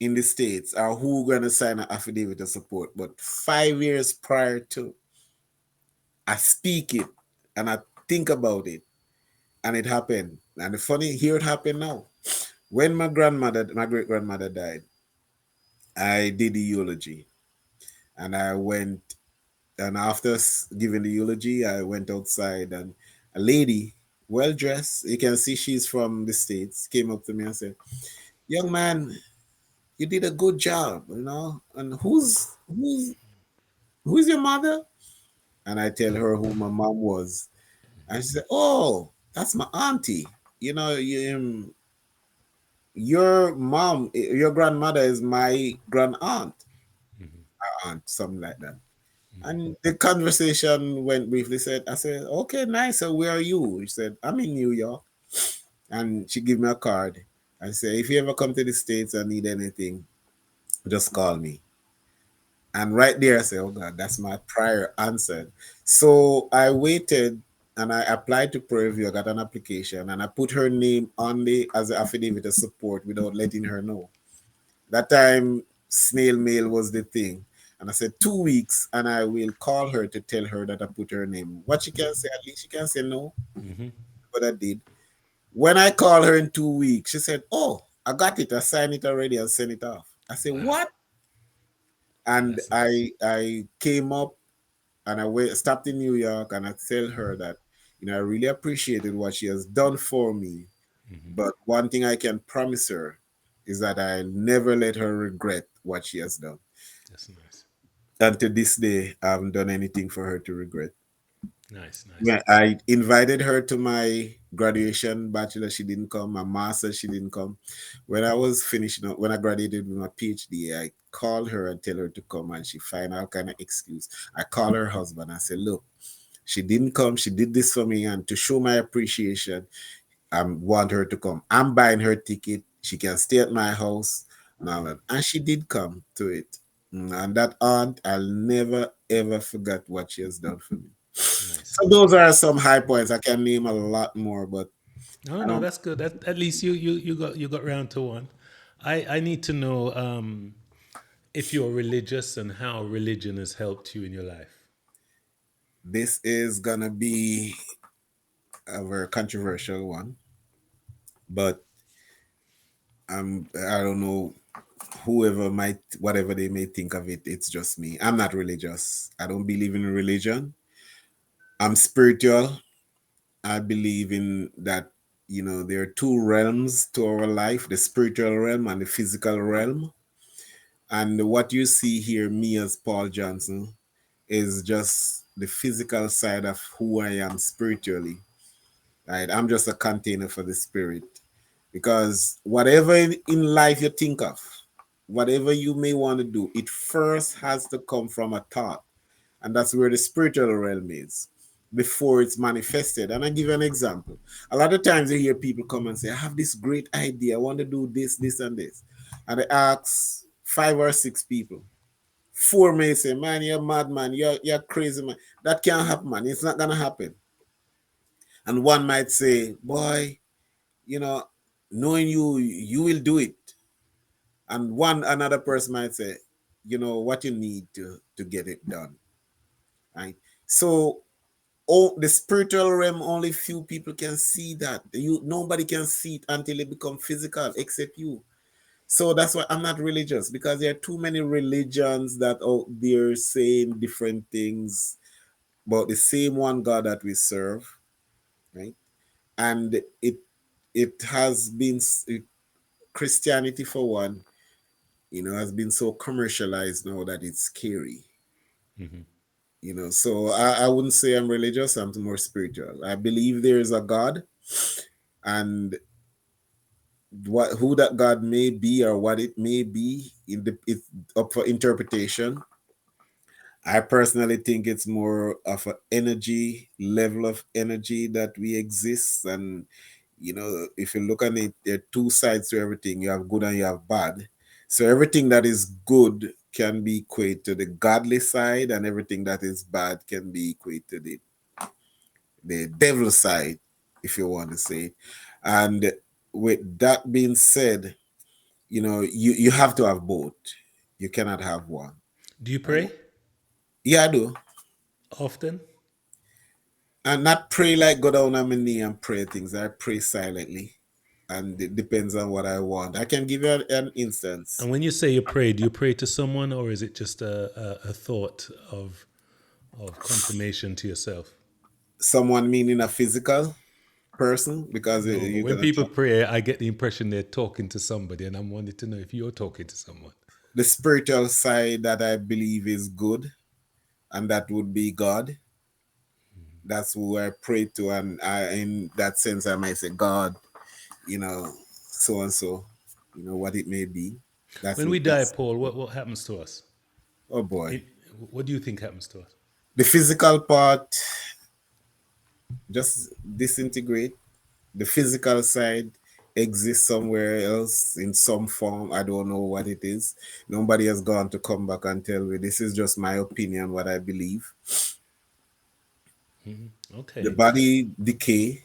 Speaker 2: in the States or who gonna sign an affidavit of support. But 5 years prior to, I speak it and I think about it, and it happened. And the funny, here it happened now. When my great grandmother died, I did the eulogy, and I went. And after giving the eulogy, I went outside, and a lady, well dressed, you can see she's from the States, came up to me and said, young man, you did a good job, And who's your mother? And I tell her who my mom was. And she said, oh, that's my auntie. Your mom, your grandmother is my grand aunt, something like that. And the conversation went briefly. I said, okay, nice. So where are you? She said, I'm in New York. And she gave me a card. I said, if you ever come to the States and need anything, just call me. And right there, I said, "Oh God, that's my prior answer." So I waited and I applied to Prairie View. I got an application and I put her name on the as an affidavit of support without letting her know. That time, snail mail was the thing. And I said 2 weeks, and I will call her to tell her that I put her name. What she can say, at least she can say no, but I did. When I called her in 2 weeks, she said, "Oh, I got it. I signed it already and sent it off." I said,
Speaker 1: Wow,
Speaker 2: "What?" And
Speaker 1: that's nice.
Speaker 2: I came up and I went, stopped in New York, and I tell her that, I really appreciated what she has done for me. But one thing I can promise her is that I'll never let her regret what she has done.
Speaker 1: That's nice.
Speaker 2: And to this day, I haven't done anything for her to regret.
Speaker 1: Nice, nice.
Speaker 2: Yeah, I invited her to my graduation bachelor. She didn't come. My master, she didn't come. When I was finishing up, when I graduated with my PhD, I called her and tell her to come, and she find all kind of excuse. I call her husband. I said, "Look, she didn't come. She did this for me, and to show my appreciation, I want her to come. I'm buying her ticket. She can stay at my house and all that." And she did come to it. And that aunt, I'll never ever forget what she has done for me.
Speaker 1: Nice.
Speaker 2: So those are some high points. I can name a lot more, but
Speaker 1: No,
Speaker 2: I
Speaker 1: no,
Speaker 2: don't.
Speaker 1: that's good. At least you got round to one. I need to know if you're religious and how religion has helped you in your life.
Speaker 2: This is gonna be a very controversial one, but I don't know whoever might whatever they may think of it. It's just me. I'm not religious. I don't believe in religion. I'm spiritual. I believe in that. There are two realms to our life: the spiritual realm and the physical realm. And what you see here, me as Paul Johnson, is just the physical side of who I am spiritually. Right? I'm just a container for the spirit. Because whatever in life you think of, whatever you may want to do, it first has to come from a thought. And that's where the spiritual realm is before it's manifested. And I give you an example. A lot of times you hear people come and say, "I have this great idea. I want to do this, this, and this." And they ask 5 or 6 people. Four may say, "Man, you're mad, man. You're crazy, man. That can't happen, man. It's not gonna happen." And one might say, "Boy, you know, knowing you, you will do it." And one another person might say, "You know what you need to get it done." Right? So, oh, the spiritual realm, only few people can see that. Nobody can see it until it becomes physical, except you. So that's why I'm not religious, because there are too many religions that out there saying different things about the same one God that we serve, right? And it has been Christianity for one, has been so commercialized now that it's scary. So I wouldn't say I'm religious. I'm more spiritual. I believe there is a God, and who that God may be or what it may be, it's up for interpretation. I personally think it's more of an energy level of energy that we exist. And if you look at it, there are two sides to everything. You have good and you have bad. So everything that is good can be equated to the godly side, and everything that is bad can be equated to the devil side, if you want to say. And with that being said, you have to have both. You cannot have one.
Speaker 1: Do you
Speaker 2: And
Speaker 1: pray
Speaker 2: yeah, I do.
Speaker 1: often?
Speaker 2: And not pray like go down on my knee and pray things. I pray silently. And it depends on what I want. I can give you an instance.
Speaker 1: And when you say you pray, do you pray to someone or is it just a thought of confirmation to yourself?
Speaker 2: Someone meaning a physical person, because
Speaker 1: No, but
Speaker 2: you're
Speaker 1: when
Speaker 2: gonna
Speaker 1: people
Speaker 2: talk.
Speaker 1: pray, I get the impression they're talking to somebody, and I'm wanting to know if you're talking to someone.
Speaker 2: The spiritual side that I believe is good, and that would be God. That's who I pray to, and in that sense, I might say God, so and so, what it may be. That's
Speaker 1: When we die,
Speaker 2: that's.
Speaker 1: Paul, what happens to us?
Speaker 2: Oh boy,
Speaker 1: It, what do you think happens to us?
Speaker 2: the physical part just disintegrate. The physical side, exists somewhere else in some form. I don't know what it is. Nobody has gone to come back and tell me. This is just my opinion, what I believe. The
Speaker 1: Okay.
Speaker 2: body decay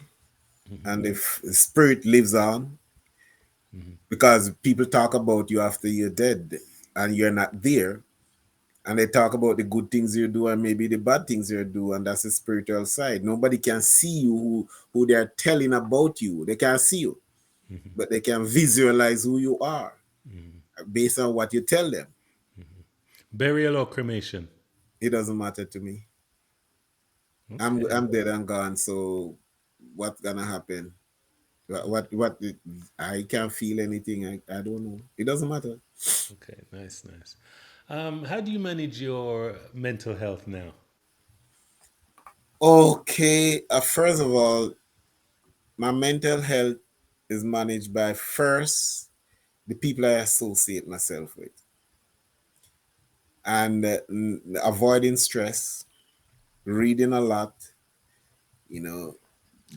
Speaker 2: and the spirit lives on, because people talk about you after you're dead and you're not there, and they talk about the good things you do and maybe the bad things you do, and that's the spiritual side. Nobody can see you who they're telling about you. They can't see you, but they can visualize who you are based on what you tell them.
Speaker 1: Burial or cremation?
Speaker 2: It doesn't matter to me.
Speaker 1: Okay.
Speaker 2: I'm dead and gone. So what's gonna happen? What I can't feel anything. I don't know. It doesn't matter.
Speaker 1: Okay. Nice, nice. How do you manage your mental health now?
Speaker 2: Okay. First of all, my mental health is managed by first the people I associate myself with, and avoiding stress, reading a lot. You know,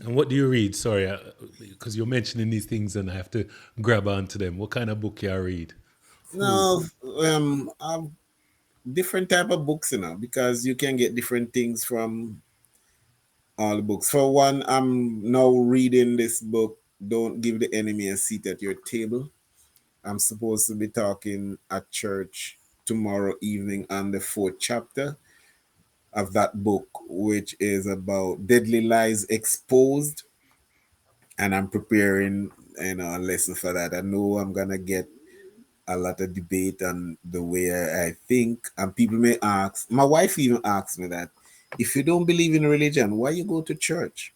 Speaker 1: And what do you read? Sorry, because you're mentioning these things and I have to grab onto them. What kind of book you read? Who?
Speaker 2: no, I've different type of books, because you can get different things from all the books. For one, I'm now reading this book, Don't Give the Enemy a Seat at Your Table. I'm supposed to be talking at church tomorrow evening on the fourth chapter of that book, which is about deadly lies exposed. And I'm preparing, a lesson for that. I know I'm gonna get a lot of debate on the way I think, and people may ask. My wife even asked me that, if you don't believe in religion, why you go to church?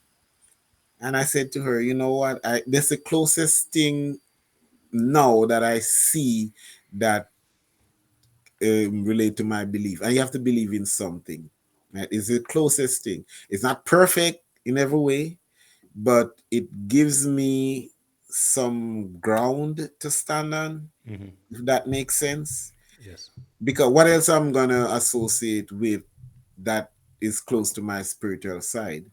Speaker 2: And I said to her, you know what? That's the closest thing now that I see that relate to my belief. And you have to believe in something. Right? It's the closest thing. It's not perfect in every way, but it gives me some ground to stand on, if that makes sense.
Speaker 1: Yes.
Speaker 2: Because what else I'm gonna associate with that is close to my spiritual side,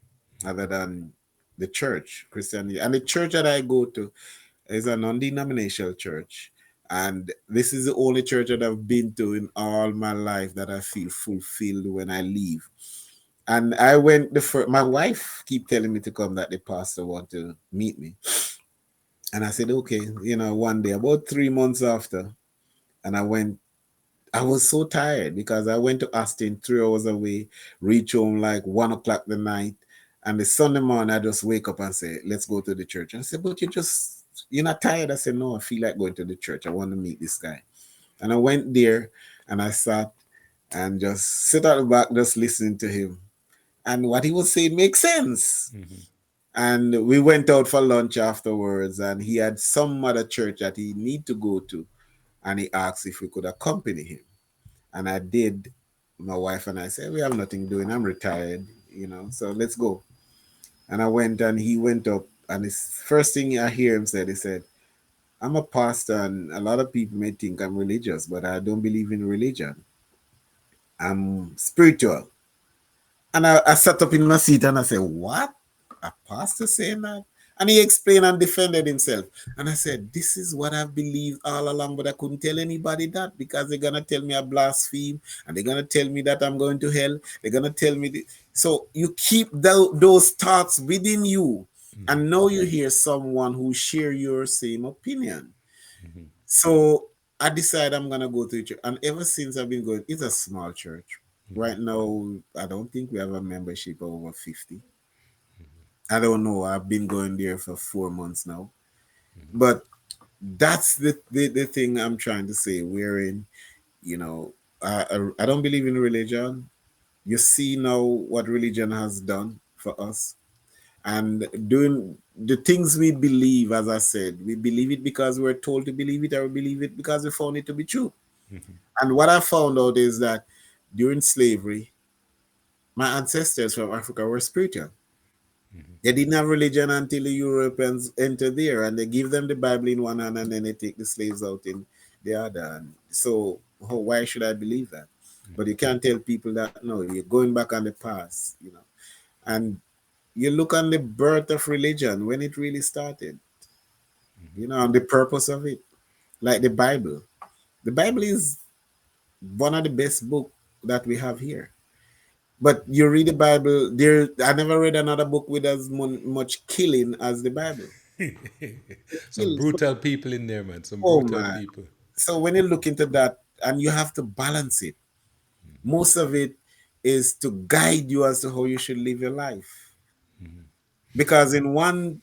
Speaker 2: other than the church, Christianity. And the church that I go to is a non-denominational church. And this is the only church that I've been to in all my life that I feel fulfilled when I leave. And I went the first, my wife keep telling me to come, that the pastor want to meet me. And I said, okay, one day, about 3 months after, and I went. I was so tired because I went to Austin 3 hours away, reach home like 1 o'clock the night. And the Sunday morning, I just wake up and say, let's go to the church. And I said, but you're not tired? I said, no, I feel like going to the church. I want to meet this guy. And I went there and I sat and just sit at the back, just listening to him. And what he was saying makes sense. And we went out for lunch afterwards, and he had some other church that he need to go to. And he asked if we could accompany him. And I did. My wife and I said, we have nothing doing. I'm retired, so let's go. And I went, and he went up, and his first thing I hear him said, he said, I'm a pastor, and a lot of people may think I'm religious, but I don't believe in religion. I'm spiritual. And I sat up in my seat and I said, what? A pastor saying that? And he explained and defended himself. And I said, this is what I've believed all along, but I couldn't tell anybody that, because they're going to tell me I blaspheme, and they're going to tell me that I'm going to hell. They're going to tell me. So you keep those thoughts within you. And now you hear someone who share your same opinion. So I decided I'm going to go to the church. And ever since I've been going, it's a small church. Right now, I don't think we have a membership of over 50. I don't know. I've been going there for 4 months now. But that's the thing I'm trying to say. Wherein, you know, I don't believe in religion. You see now what religion has done for us. And doing the things we believe, as I said, we believe it because we're told to believe it, or we believe it because we found it to be true. And what I found out is that during slavery, my ancestors from Africa were spiritual. They didn't have religion until the Europeans entered there, and they give them the Bible in one hand, and then they take the slaves out in the other. And so, why should I believe that? But you can't tell people that, no, you're going back on the past. And you look on the birth of religion, when it really started. And the purpose of it, like the Bible. The Bible is one of the best book that we have here. But you read the Bible, I never read another book with as much killing as the Bible.
Speaker 1: Some
Speaker 2: Kill,
Speaker 1: brutal people in there, man. Some
Speaker 2: oh
Speaker 1: brutal
Speaker 2: man.
Speaker 1: people.
Speaker 2: So when you look into that, and you have to balance it, most of it is to guide you as to how you should live your life. Because in one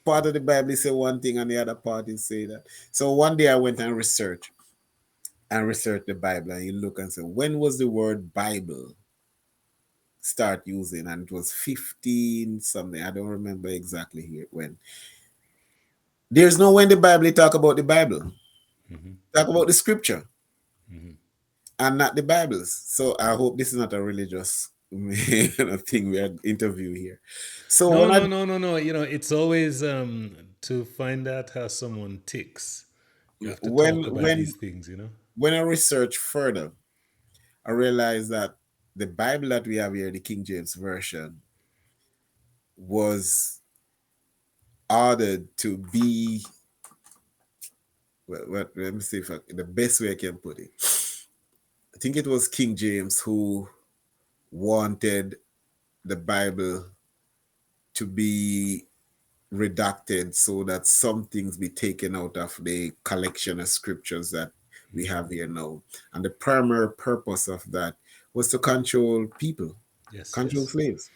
Speaker 2: part of the Bible, it say one thing, and the other part it say that. So one day I went and researched the Bible, and you look and say, when was the word Bible start using? And it was 15 something. I don't remember exactly here when. There's no when the Bible talk about the Bible. Talk about the scripture and not the Bibles. So I hope this is not a religious thing we are interview here. So
Speaker 1: No,
Speaker 2: when I
Speaker 1: no, no, no, no. It's always to find out how someone ticks. You have to
Speaker 2: when
Speaker 1: talk about
Speaker 2: when
Speaker 1: these things.
Speaker 2: when I research further, I realized that the Bible that we have here, the King James Version, was ordered to be, let me see if the best way I can put it. I think it was King James who wanted the Bible to be redacted so that some things be taken out of the collection of scriptures that we have here now. And the primary purpose of that was to control people,
Speaker 1: Yes,
Speaker 2: control
Speaker 1: yes.
Speaker 2: slaves.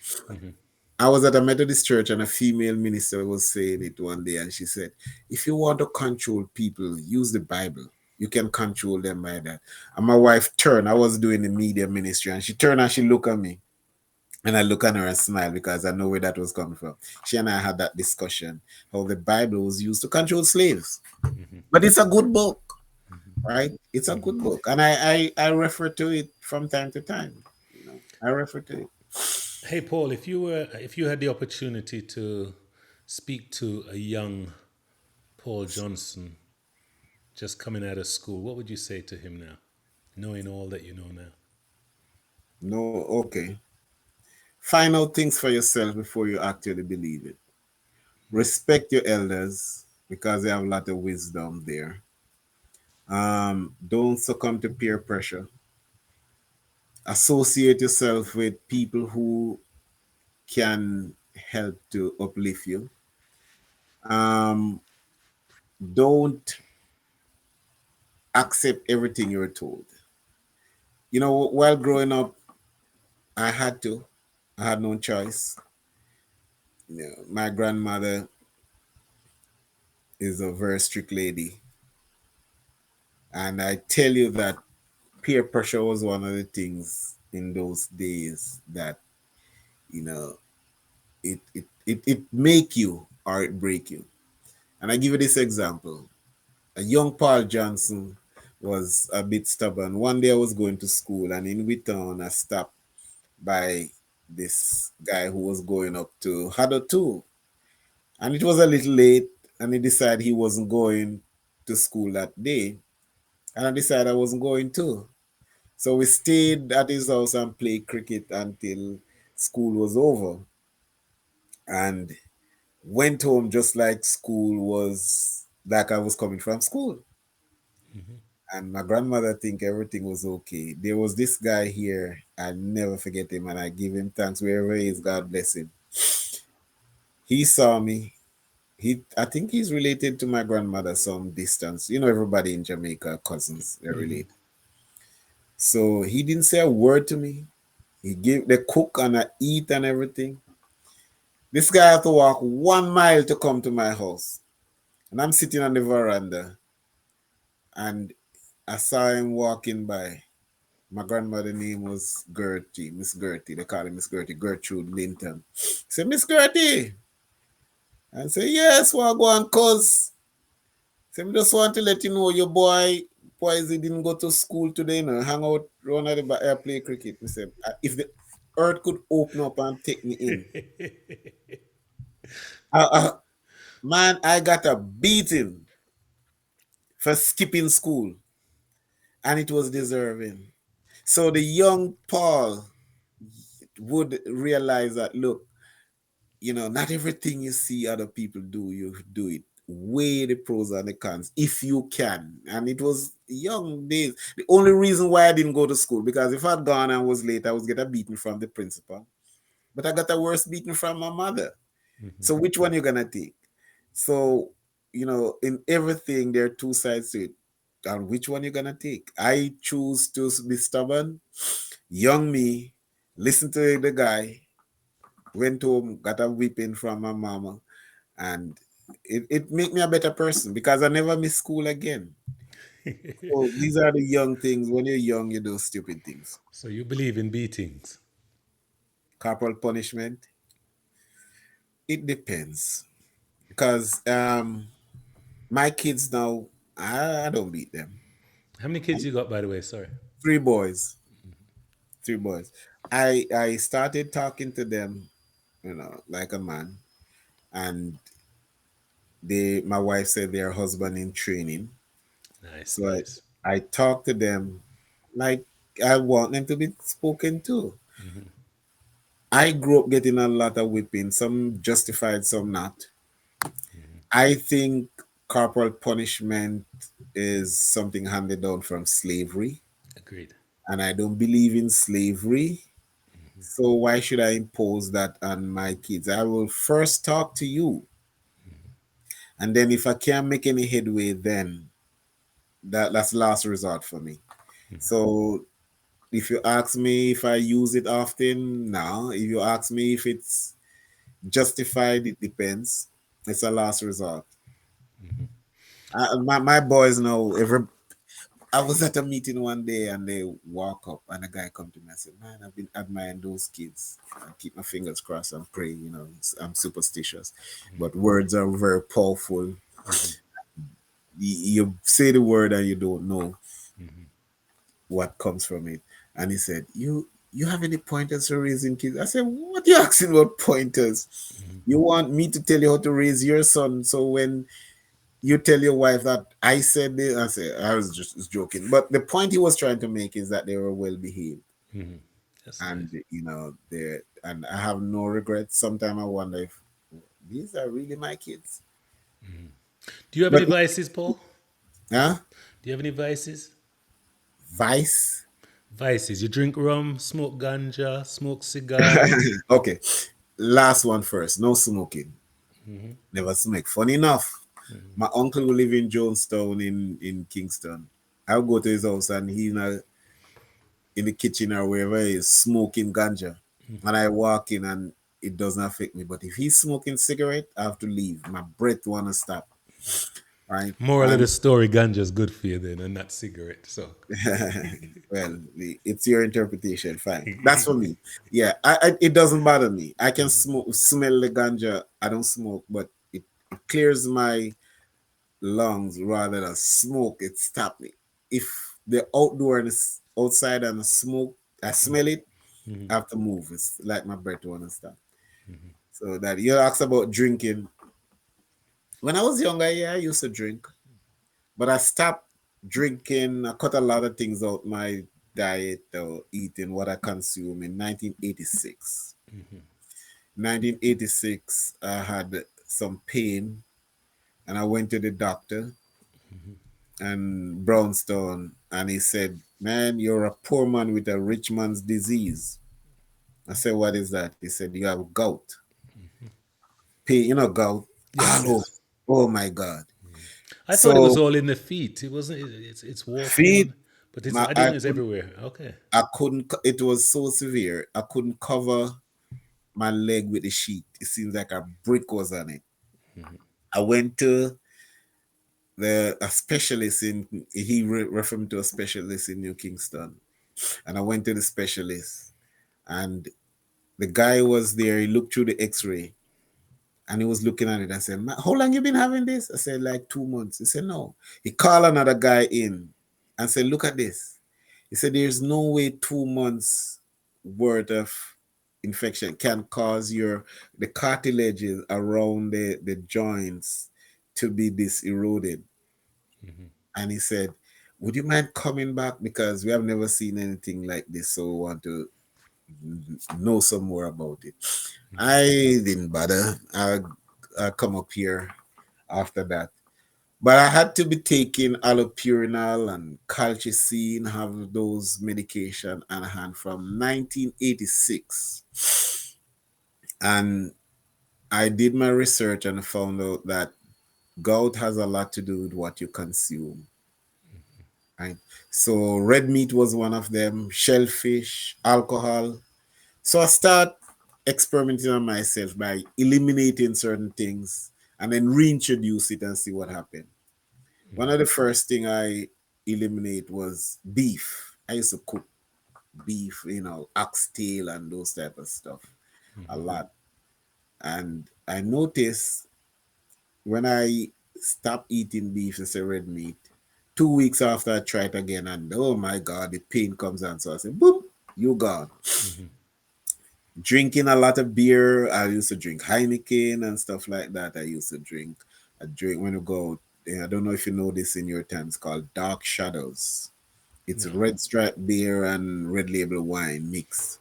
Speaker 2: I was at a Methodist church and a female minister was saying it one day, and she said, if you want to control people, use the Bible. You can control them by that. And my wife turned, I was doing the media ministry, and she turned and she looked at me. And I look at her and smile because I know where that was coming from. She and I had that discussion how the Bible was used to control slaves. But it's a good book, right? It's a good book. And I refer to it from time to time. I refer to it.
Speaker 1: Hey, Paul, if you had the opportunity to speak to a young Paul Johnson just coming out of school, what would you say to him now, knowing all that you know now?
Speaker 2: No, okay. Find out things for yourself before you actually believe it. Respect your elders because they have a lot of wisdom there. Don't succumb to peer pressure. Associate yourself with people who can help to uplift you. Um, don't accept everything you're told. While growing up, I had to. I had no choice. My grandmother is a very strict lady, and I tell you that peer pressure was one of the things in those days that you know it make you or it break you. And I give you this example. A young Paul Johnson was a bit stubborn. One day I was going to school, and in Wittown I stopped by this guy who was going up to Hado 2. And it was a little late, and he decided he wasn't going to school that day. And I decided I wasn't going too. So we stayed at his house and played cricket until school was over. And went home just like school was, like I was coming from school. And my grandmother think everything was okay. There was this guy here, I'll never forget him, and I give him thanks wherever he is, God bless him. He saw me. I think he's related to my grandmother some distance. Everybody in Jamaica, cousins, they're related. So he didn't say a word to me. He gave the cook and I eat and everything. This guy had to walk 1 mile to come to my house. And I'm sitting on the veranda and I saw him walking by. My grandmother's name was Gertie, Miss Gertie. They call her Miss Gertie, Gertrude Linton. He said, Miss Gertie. I said, yes, well, go on, cuz. So I just want to let you know your boy, he didn't go to school today, hang out around at the play cricket. I said, if the earth could open up and take me in, uh, uh, man, I got a beating for skipping school, and it was deserving. So the young Paul would realize that, look, not everything you see other people do, you do it. weigh the pros and the cons if you can. And it was young days. The only reason why I didn't go to school, because if I'd gone and was late, I was get a beating from the principal. But I got a worse beating from my mother. So which one you gonna take? So, in everything there are two sides to it. And which one you gonna take? I choose to be stubborn. Young me, listen to the guy, went home, got a whipping from my mama, and it made me a better person because I never miss school again. So these are the young things. When you're young, you do stupid things.
Speaker 1: So you believe in beatings?
Speaker 2: Corporal punishment, it depends. Because my kids now, I don't beat them.
Speaker 1: How many kids you got, by the way? Sorry.
Speaker 2: Three boys. Three boys. I started talking to them, like a man, and my wife said their husband in training.
Speaker 1: Nice,
Speaker 2: So
Speaker 1: nice.
Speaker 2: I talk to them like I want them to be spoken to. I grew up getting a lot of whipping, some justified, some not. I think corporal punishment is something handed down from slavery,
Speaker 1: Agreed.
Speaker 2: and I don't believe in slavery. So why should I impose that on my kids? I will first talk to you, and then if I can't make any headway, then that's last resort for me. So if you ask me if I use it often, no. If you ask me if it's justified, it depends. It's a last resort. My boys know every. I was at a meeting one day and they walk up and a guy come to me and said, "Man, I've been admiring those kids. I keep my fingers crossed and pray. I'm superstitious, but words are very powerful. You say the word and you don't know what comes from it." And he said, "You have any pointers for raising kids?" I said, "What you asking about pointers? You want me to tell you how to raise your son? So when you tell your wife that I said this," I said, I was just joking. But the point he was trying to make is that they were well behaved,
Speaker 1: That's
Speaker 2: and
Speaker 1: nice.
Speaker 2: they and I have no regrets. Sometimes I wonder if these are really my kids.
Speaker 1: Do you have
Speaker 2: But
Speaker 1: any vices, Paul?
Speaker 2: huh?
Speaker 1: Do you have any vices?
Speaker 2: Vice.
Speaker 1: Vices. You drink rum, smoke ganja, smoke cigar.
Speaker 2: Okay. Last one first. No smoking. Never smoke. Funny enough, my uncle who live in Jonestown in Kingston. I'll go to his house and he's in the kitchen or wherever he is smoking ganja. And I walk in and it doesn't affect me. But if he's smoking cigarette, I have to leave. My breath wanna stop. Right.
Speaker 1: Moral of
Speaker 2: And
Speaker 1: the story, ganja is good for you then, and not cigarette. So,
Speaker 2: well, it's your interpretation. Fine. That's for me. Yeah, it doesn't bother me. I can smell the ganja. I don't smoke, but it clears my lungs rather than smoke. It stop me. If the outdoor and it's outside and the smoke, I smell it. I have to move. It's like my breath want to stop. So that you asked about drinking. When I was younger, yeah, I used to drink, but I stopped drinking. I cut a lot of things out my diet or eating what I consume in 1986. 1986, I had some pain and I went to the doctor and Brownstone, and he said, "Man, you're a poor man with a rich man's disease." I said, "What is that?" He said, "You have gout." Pain, gout.
Speaker 1: yes,
Speaker 2: All over.
Speaker 1: yes.
Speaker 2: Oh my God.
Speaker 1: I thought it was
Speaker 2: So
Speaker 1: all in the feet. It wasn't. It's walking
Speaker 2: feet,
Speaker 1: on, but I
Speaker 2: I
Speaker 1: didn't know it's
Speaker 2: couldn't,
Speaker 1: everywhere. Okay.
Speaker 2: I couldn't. It was so severe. I couldn't cover my leg with the sheet. It seems like a brick was on it. I went to a specialist he referred me to a specialist in New Kingston, and I went to the specialist, and the guy was there. He looked through the X-ray, and he was looking at it. I said, "How long you been having this?" I said, "Like 2 months." He said, "No." He called another guy in and said, "Look at this." He said, "There's no way 2 months worth of infection can cause the cartilages around the joints to be this eroded." And he said, "Would you mind coming back? Because we have never seen anything like this. So we want to know some more about it." I didn't bother. I come up here. after that. But I had to be taking allopurinol and colchicine, have those medication on hand from 1986. And I did my research and found out that gout has a lot to do with what you consume. Right? So red meat was one of them, shellfish, alcohol. So I start experimenting on myself by eliminating certain things and then reintroduce it and see what happened. One of the first thing I eliminate was beef. I used to cook beef, oxtail and those type of stuff a lot. And I noticed when I stopped eating beef instead of red meat, 2 weeks after I tried again, and oh my God, the pain comes on. So I said, boom, you gone. Drinking a lot of beer. I used to drink Heineken and stuff like that. I drink when you go out. I don't know if you know this in your time. It's called Dark Shadows. It's
Speaker 1: No.
Speaker 2: red stripe beer and red label wine mixed.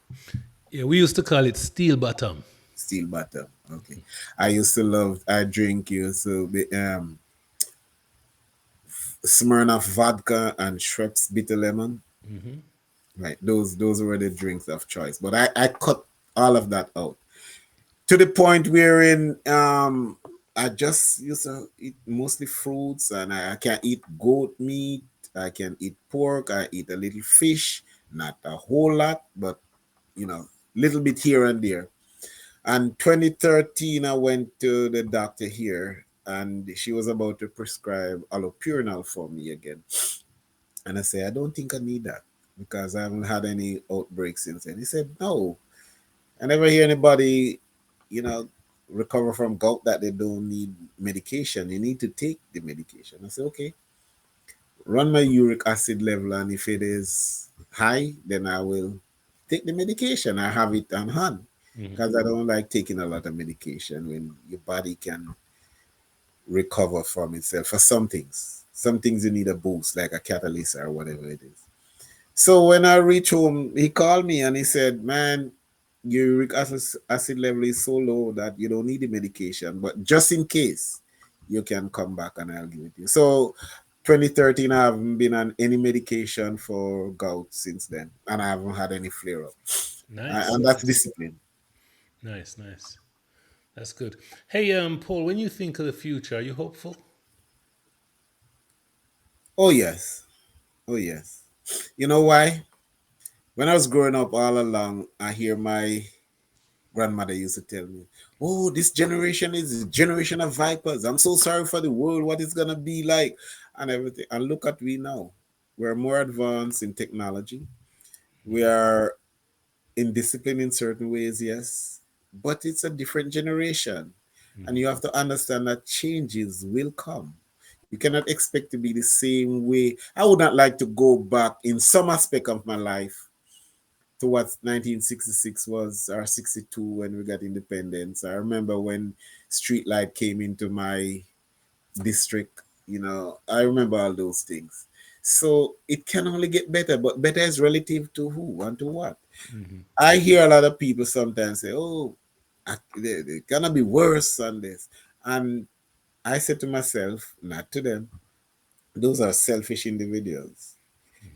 Speaker 1: Yeah, we used to call it steel bottom.
Speaker 2: Steel bottle. Okay. I drink used to be Smirnoff vodka and Schweppes bitter lemon. Right. Those were the drinks of choice. But I cut all of that out. To the point wherein I just used to eat mostly fruits, and I can eat goat meat, I can eat pork, I eat a little fish, not a whole lot, but little bit here and there. And 2013, I went to the doctor here, and she was about to prescribe allopurinol for me again. And I said, I don't think I need that because I haven't had any outbreaks since then. He said, no. I never hear anybody, you know, recover from gout that they don't need medication. You need to take the medication. I said, okay, run my uric acid level, and if it is high, then I will take the medication. I have it on hand because I don't like taking a lot of medication when your body can recover from itself for some things. Some things you need a boost, like a catalyst or whatever it is. So when I reached home, he called me and he said, man, your uric acid level is so low that you don't need the medication. But just in case, you can come back and I'll give it to you. So 2013, I haven't been on any medication for gout since then. And I haven't had any flare up.
Speaker 1: Nice,
Speaker 2: And that's
Speaker 1: nice,
Speaker 2: discipline.
Speaker 1: nice, nice. That's good. Hey, Paul, when you think of the future, are you hopeful?
Speaker 2: Oh, yes. Oh, yes. You know why? When I was growing up all along, I hear my grandmother used to tell me, "Oh, this generation is a generation of vipers. I'm so sorry for the world, what it's gonna be like, and everything." And look at we now. We're more advanced in technology. We are in discipline in certain ways, yes, but it's a different generation, and you have to understand that changes will come. You cannot expect to be the same way. I would not like to go back in some aspect of my life to what 1966 was or 62 when we got independence. I remember when street light came into my district, I remember all those things. So it can only get better, but better is relative to who and to what. I hear a lot of people sometimes say, oh, they're gonna be worse than this. And I said to myself, not to them, those are selfish individuals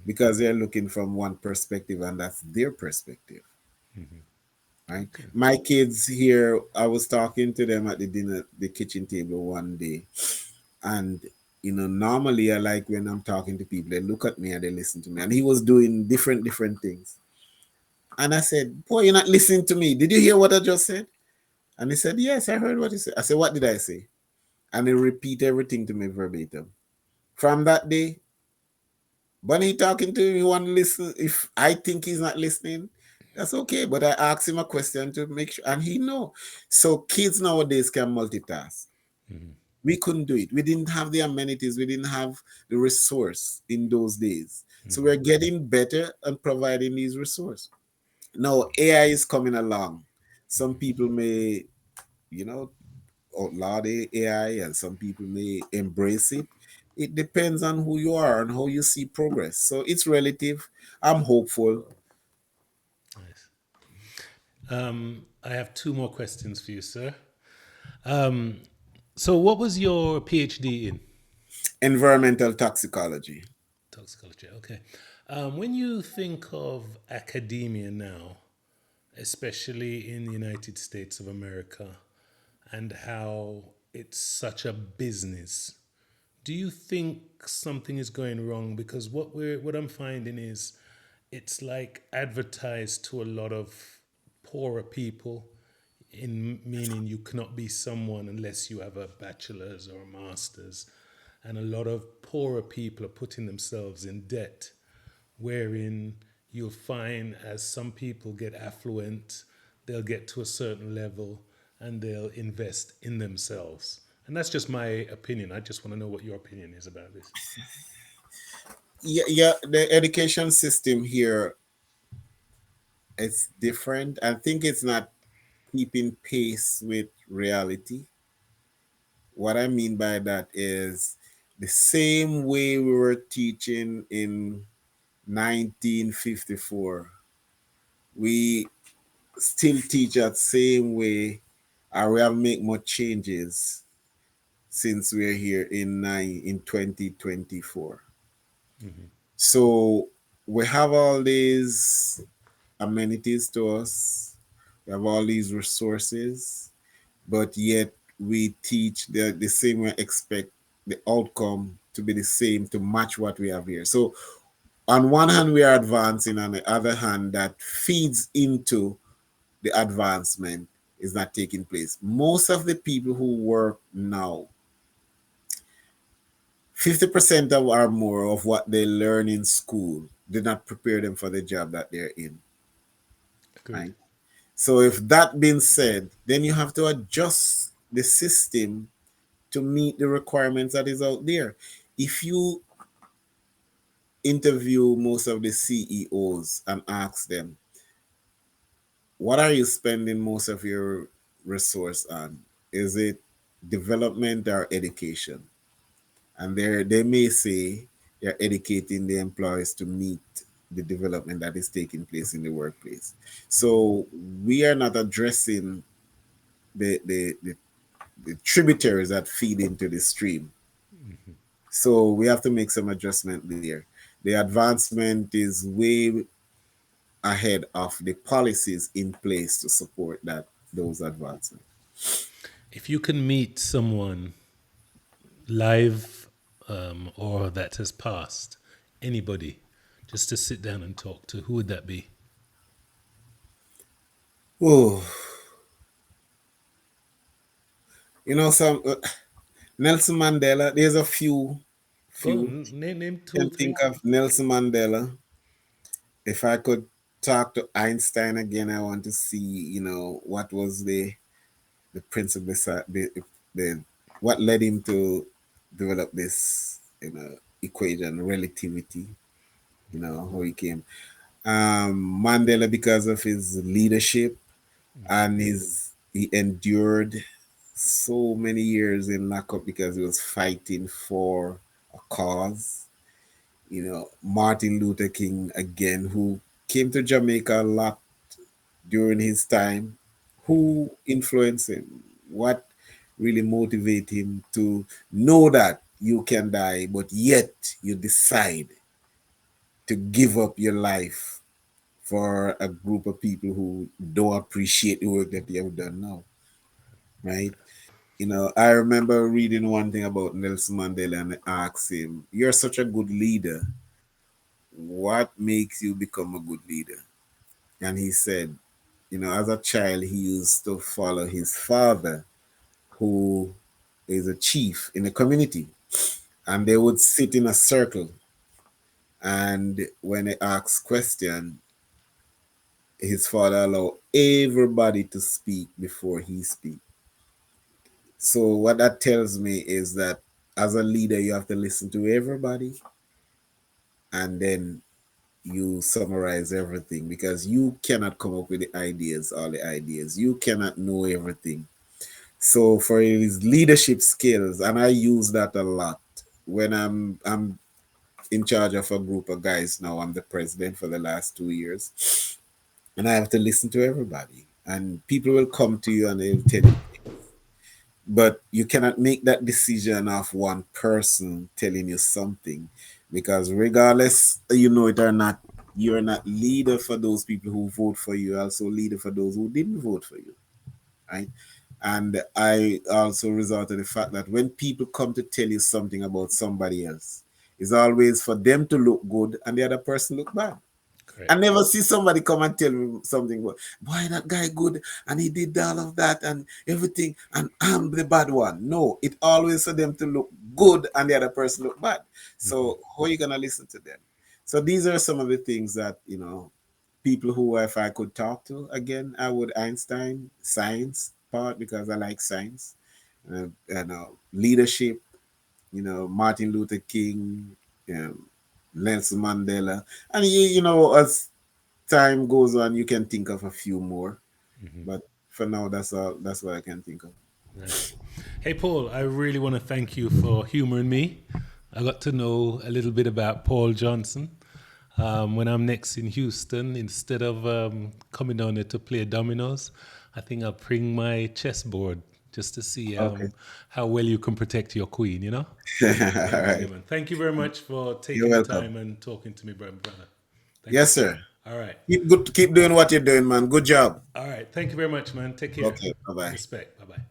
Speaker 2: because they're looking from one perspective and that's their perspective. Right.
Speaker 1: Okay.
Speaker 2: My kids here, I was talking to them at the kitchen table one day, and normally I like when I'm talking to people, they look at me and they listen to me. And he was doing different things. And I said, boy, you're not listening to me. Did you hear what I just said? And he said, yes, I heard what he said. I said, what did I say? And he repeat everything to me verbatim. From that day, when he talking to me, he want to listen. If I think he's not listening, that's okay. But I asked him a question to make sure, and he know. So kids nowadays can multitask. We couldn't do it. We didn't have the amenities. We didn't have the resource in those days. So we're getting better at providing these resources. Now AI is coming along. Some people may, you know, outlaw the AI, and some people may embrace it. It depends on who you are and how you see progress. So it's relative. I'm hopeful.
Speaker 1: Nice. I have two more questions for you, sir. So, what was your PhD in?
Speaker 2: Environmental toxicology.
Speaker 1: Toxicology. Okay. When you think of academia now, especially in the United States of America, and how it's such a business, do you think something is going wrong? Because what I'm finding is it's like advertised to a lot of poorer people, in meaning you cannot be someone unless you have a bachelor's or a master's, and a lot of poorer people are putting themselves in debt, wherein you'll find as some people get affluent, they'll get to a certain level and they'll invest in themselves. And that's just my opinion. I just want to know what your opinion is about this.
Speaker 2: Yeah, yeah, the education system here is different. I think it's not keeping pace with reality. What I mean by that is the same way we were teaching in 1954, we still teach that same way, or we have made much changes since we're here in 2024. So we have all these amenities to us, we have all these resources, but yet we teach the same way, expect the outcome to be the same to match what we have here. So on one hand we are advancing, on the other hand that feeds into the advancement is not taking place. Most of the people who work now, 50% of or more of what they learn in school did not prepare them for the job that they're in,
Speaker 1: Agreed.
Speaker 2: right? So if that being said, then you have to adjust the system to meet the requirements that is out there. If you interview most of the CEOs and ask them, what are you spending most of your resource on? Is it development or education? And they may say they're educating the employees to meet the development that is taking place in the workplace. So we are not addressing the tributaries that feed into the stream. So we have to make some adjustment there. The advancement is way ahead of the policies in place to support that those advancements.
Speaker 1: If you can meet someone live or that has passed, anybody, just to sit down and talk to, who would that be?
Speaker 2: Oh, some Nelson Mandela. There's a
Speaker 1: Go
Speaker 2: few.
Speaker 1: on, name two,
Speaker 2: Can
Speaker 1: three.
Speaker 2: think of Nelson Mandela. If I could talk to Einstein again, I want to see, what was the principle, the what led him to develop this, equation, relativity, how he came. Mandela, because of his leadership and he endured so many years in lockup because he was fighting for a cause. Martin Luther King again, who came to Jamaica a lot during his time. Who influenced him? What really motivated him to know that you can die, but yet you decide to give up your life for a group of people who don't appreciate the work that you have done now, right? I remember reading one thing about Nelson Mandela and I asked him, "You're such a good leader. What makes you become a good leader?" And he said, as a child, he used to follow his father, who is a chief in the community. And they would sit in a circle. And when they asked question, his father allowed everybody to speak before he speak. So what that tells me is that as a leader, you have to listen to everybody and then you summarize everything because you cannot come up with the ideas, all the ideas. You cannot know everything. So for his leadership skills, and I use that a lot when I'm in charge of a group of guys now. I'm the president for the last 2 years, and I have to listen to everybody. And people will come to you and they'll tell you but you cannot make that decision of one person telling you something, because regardless you know it or not, you're not leader for those people who vote for you, you're also leader for those who didn't vote for you, right? And I also resort to the fact that when people come to tell you something about somebody else, it's always for them to look good and the other person look bad. I
Speaker 1: Correct.
Speaker 2: never see somebody come and tell me something about, boy, that guy good and he did all of that and everything, and I'm the bad one. No, it always for them to look good and the other person look bad.
Speaker 1: Hmm.
Speaker 2: So how are you gonna listen to them? So these are some of the things that, people who, if I could talk to again, I would Einstein science part, because I like science, leadership, Martin Luther King, um, Nelson Mandela, and as time goes on, you can think of a few more. But for now, that's all. That's what I can think of.
Speaker 1: Nice. Hey, Paul, I really want to thank you for humoring me. I got to know a little bit about Paul Johnson. When I'm next in Houston, instead of coming down there to play dominoes, I think I'll bring my chessboard just to see
Speaker 2: Okay.
Speaker 1: how well you can protect your queen, you know?
Speaker 2: All
Speaker 1: Yeah,
Speaker 2: right.
Speaker 1: man. Thank you very much for
Speaker 2: You're
Speaker 1: taking the
Speaker 2: welcome.
Speaker 1: time and talking to me, brother. Thank you.
Speaker 2: Yes, sir.
Speaker 1: All right.
Speaker 2: Keep doing what you're doing, man. Good job.
Speaker 1: All right. Thank you very much, man. Take care.
Speaker 2: Okay. Bye bye.
Speaker 1: Respect. Bye bye.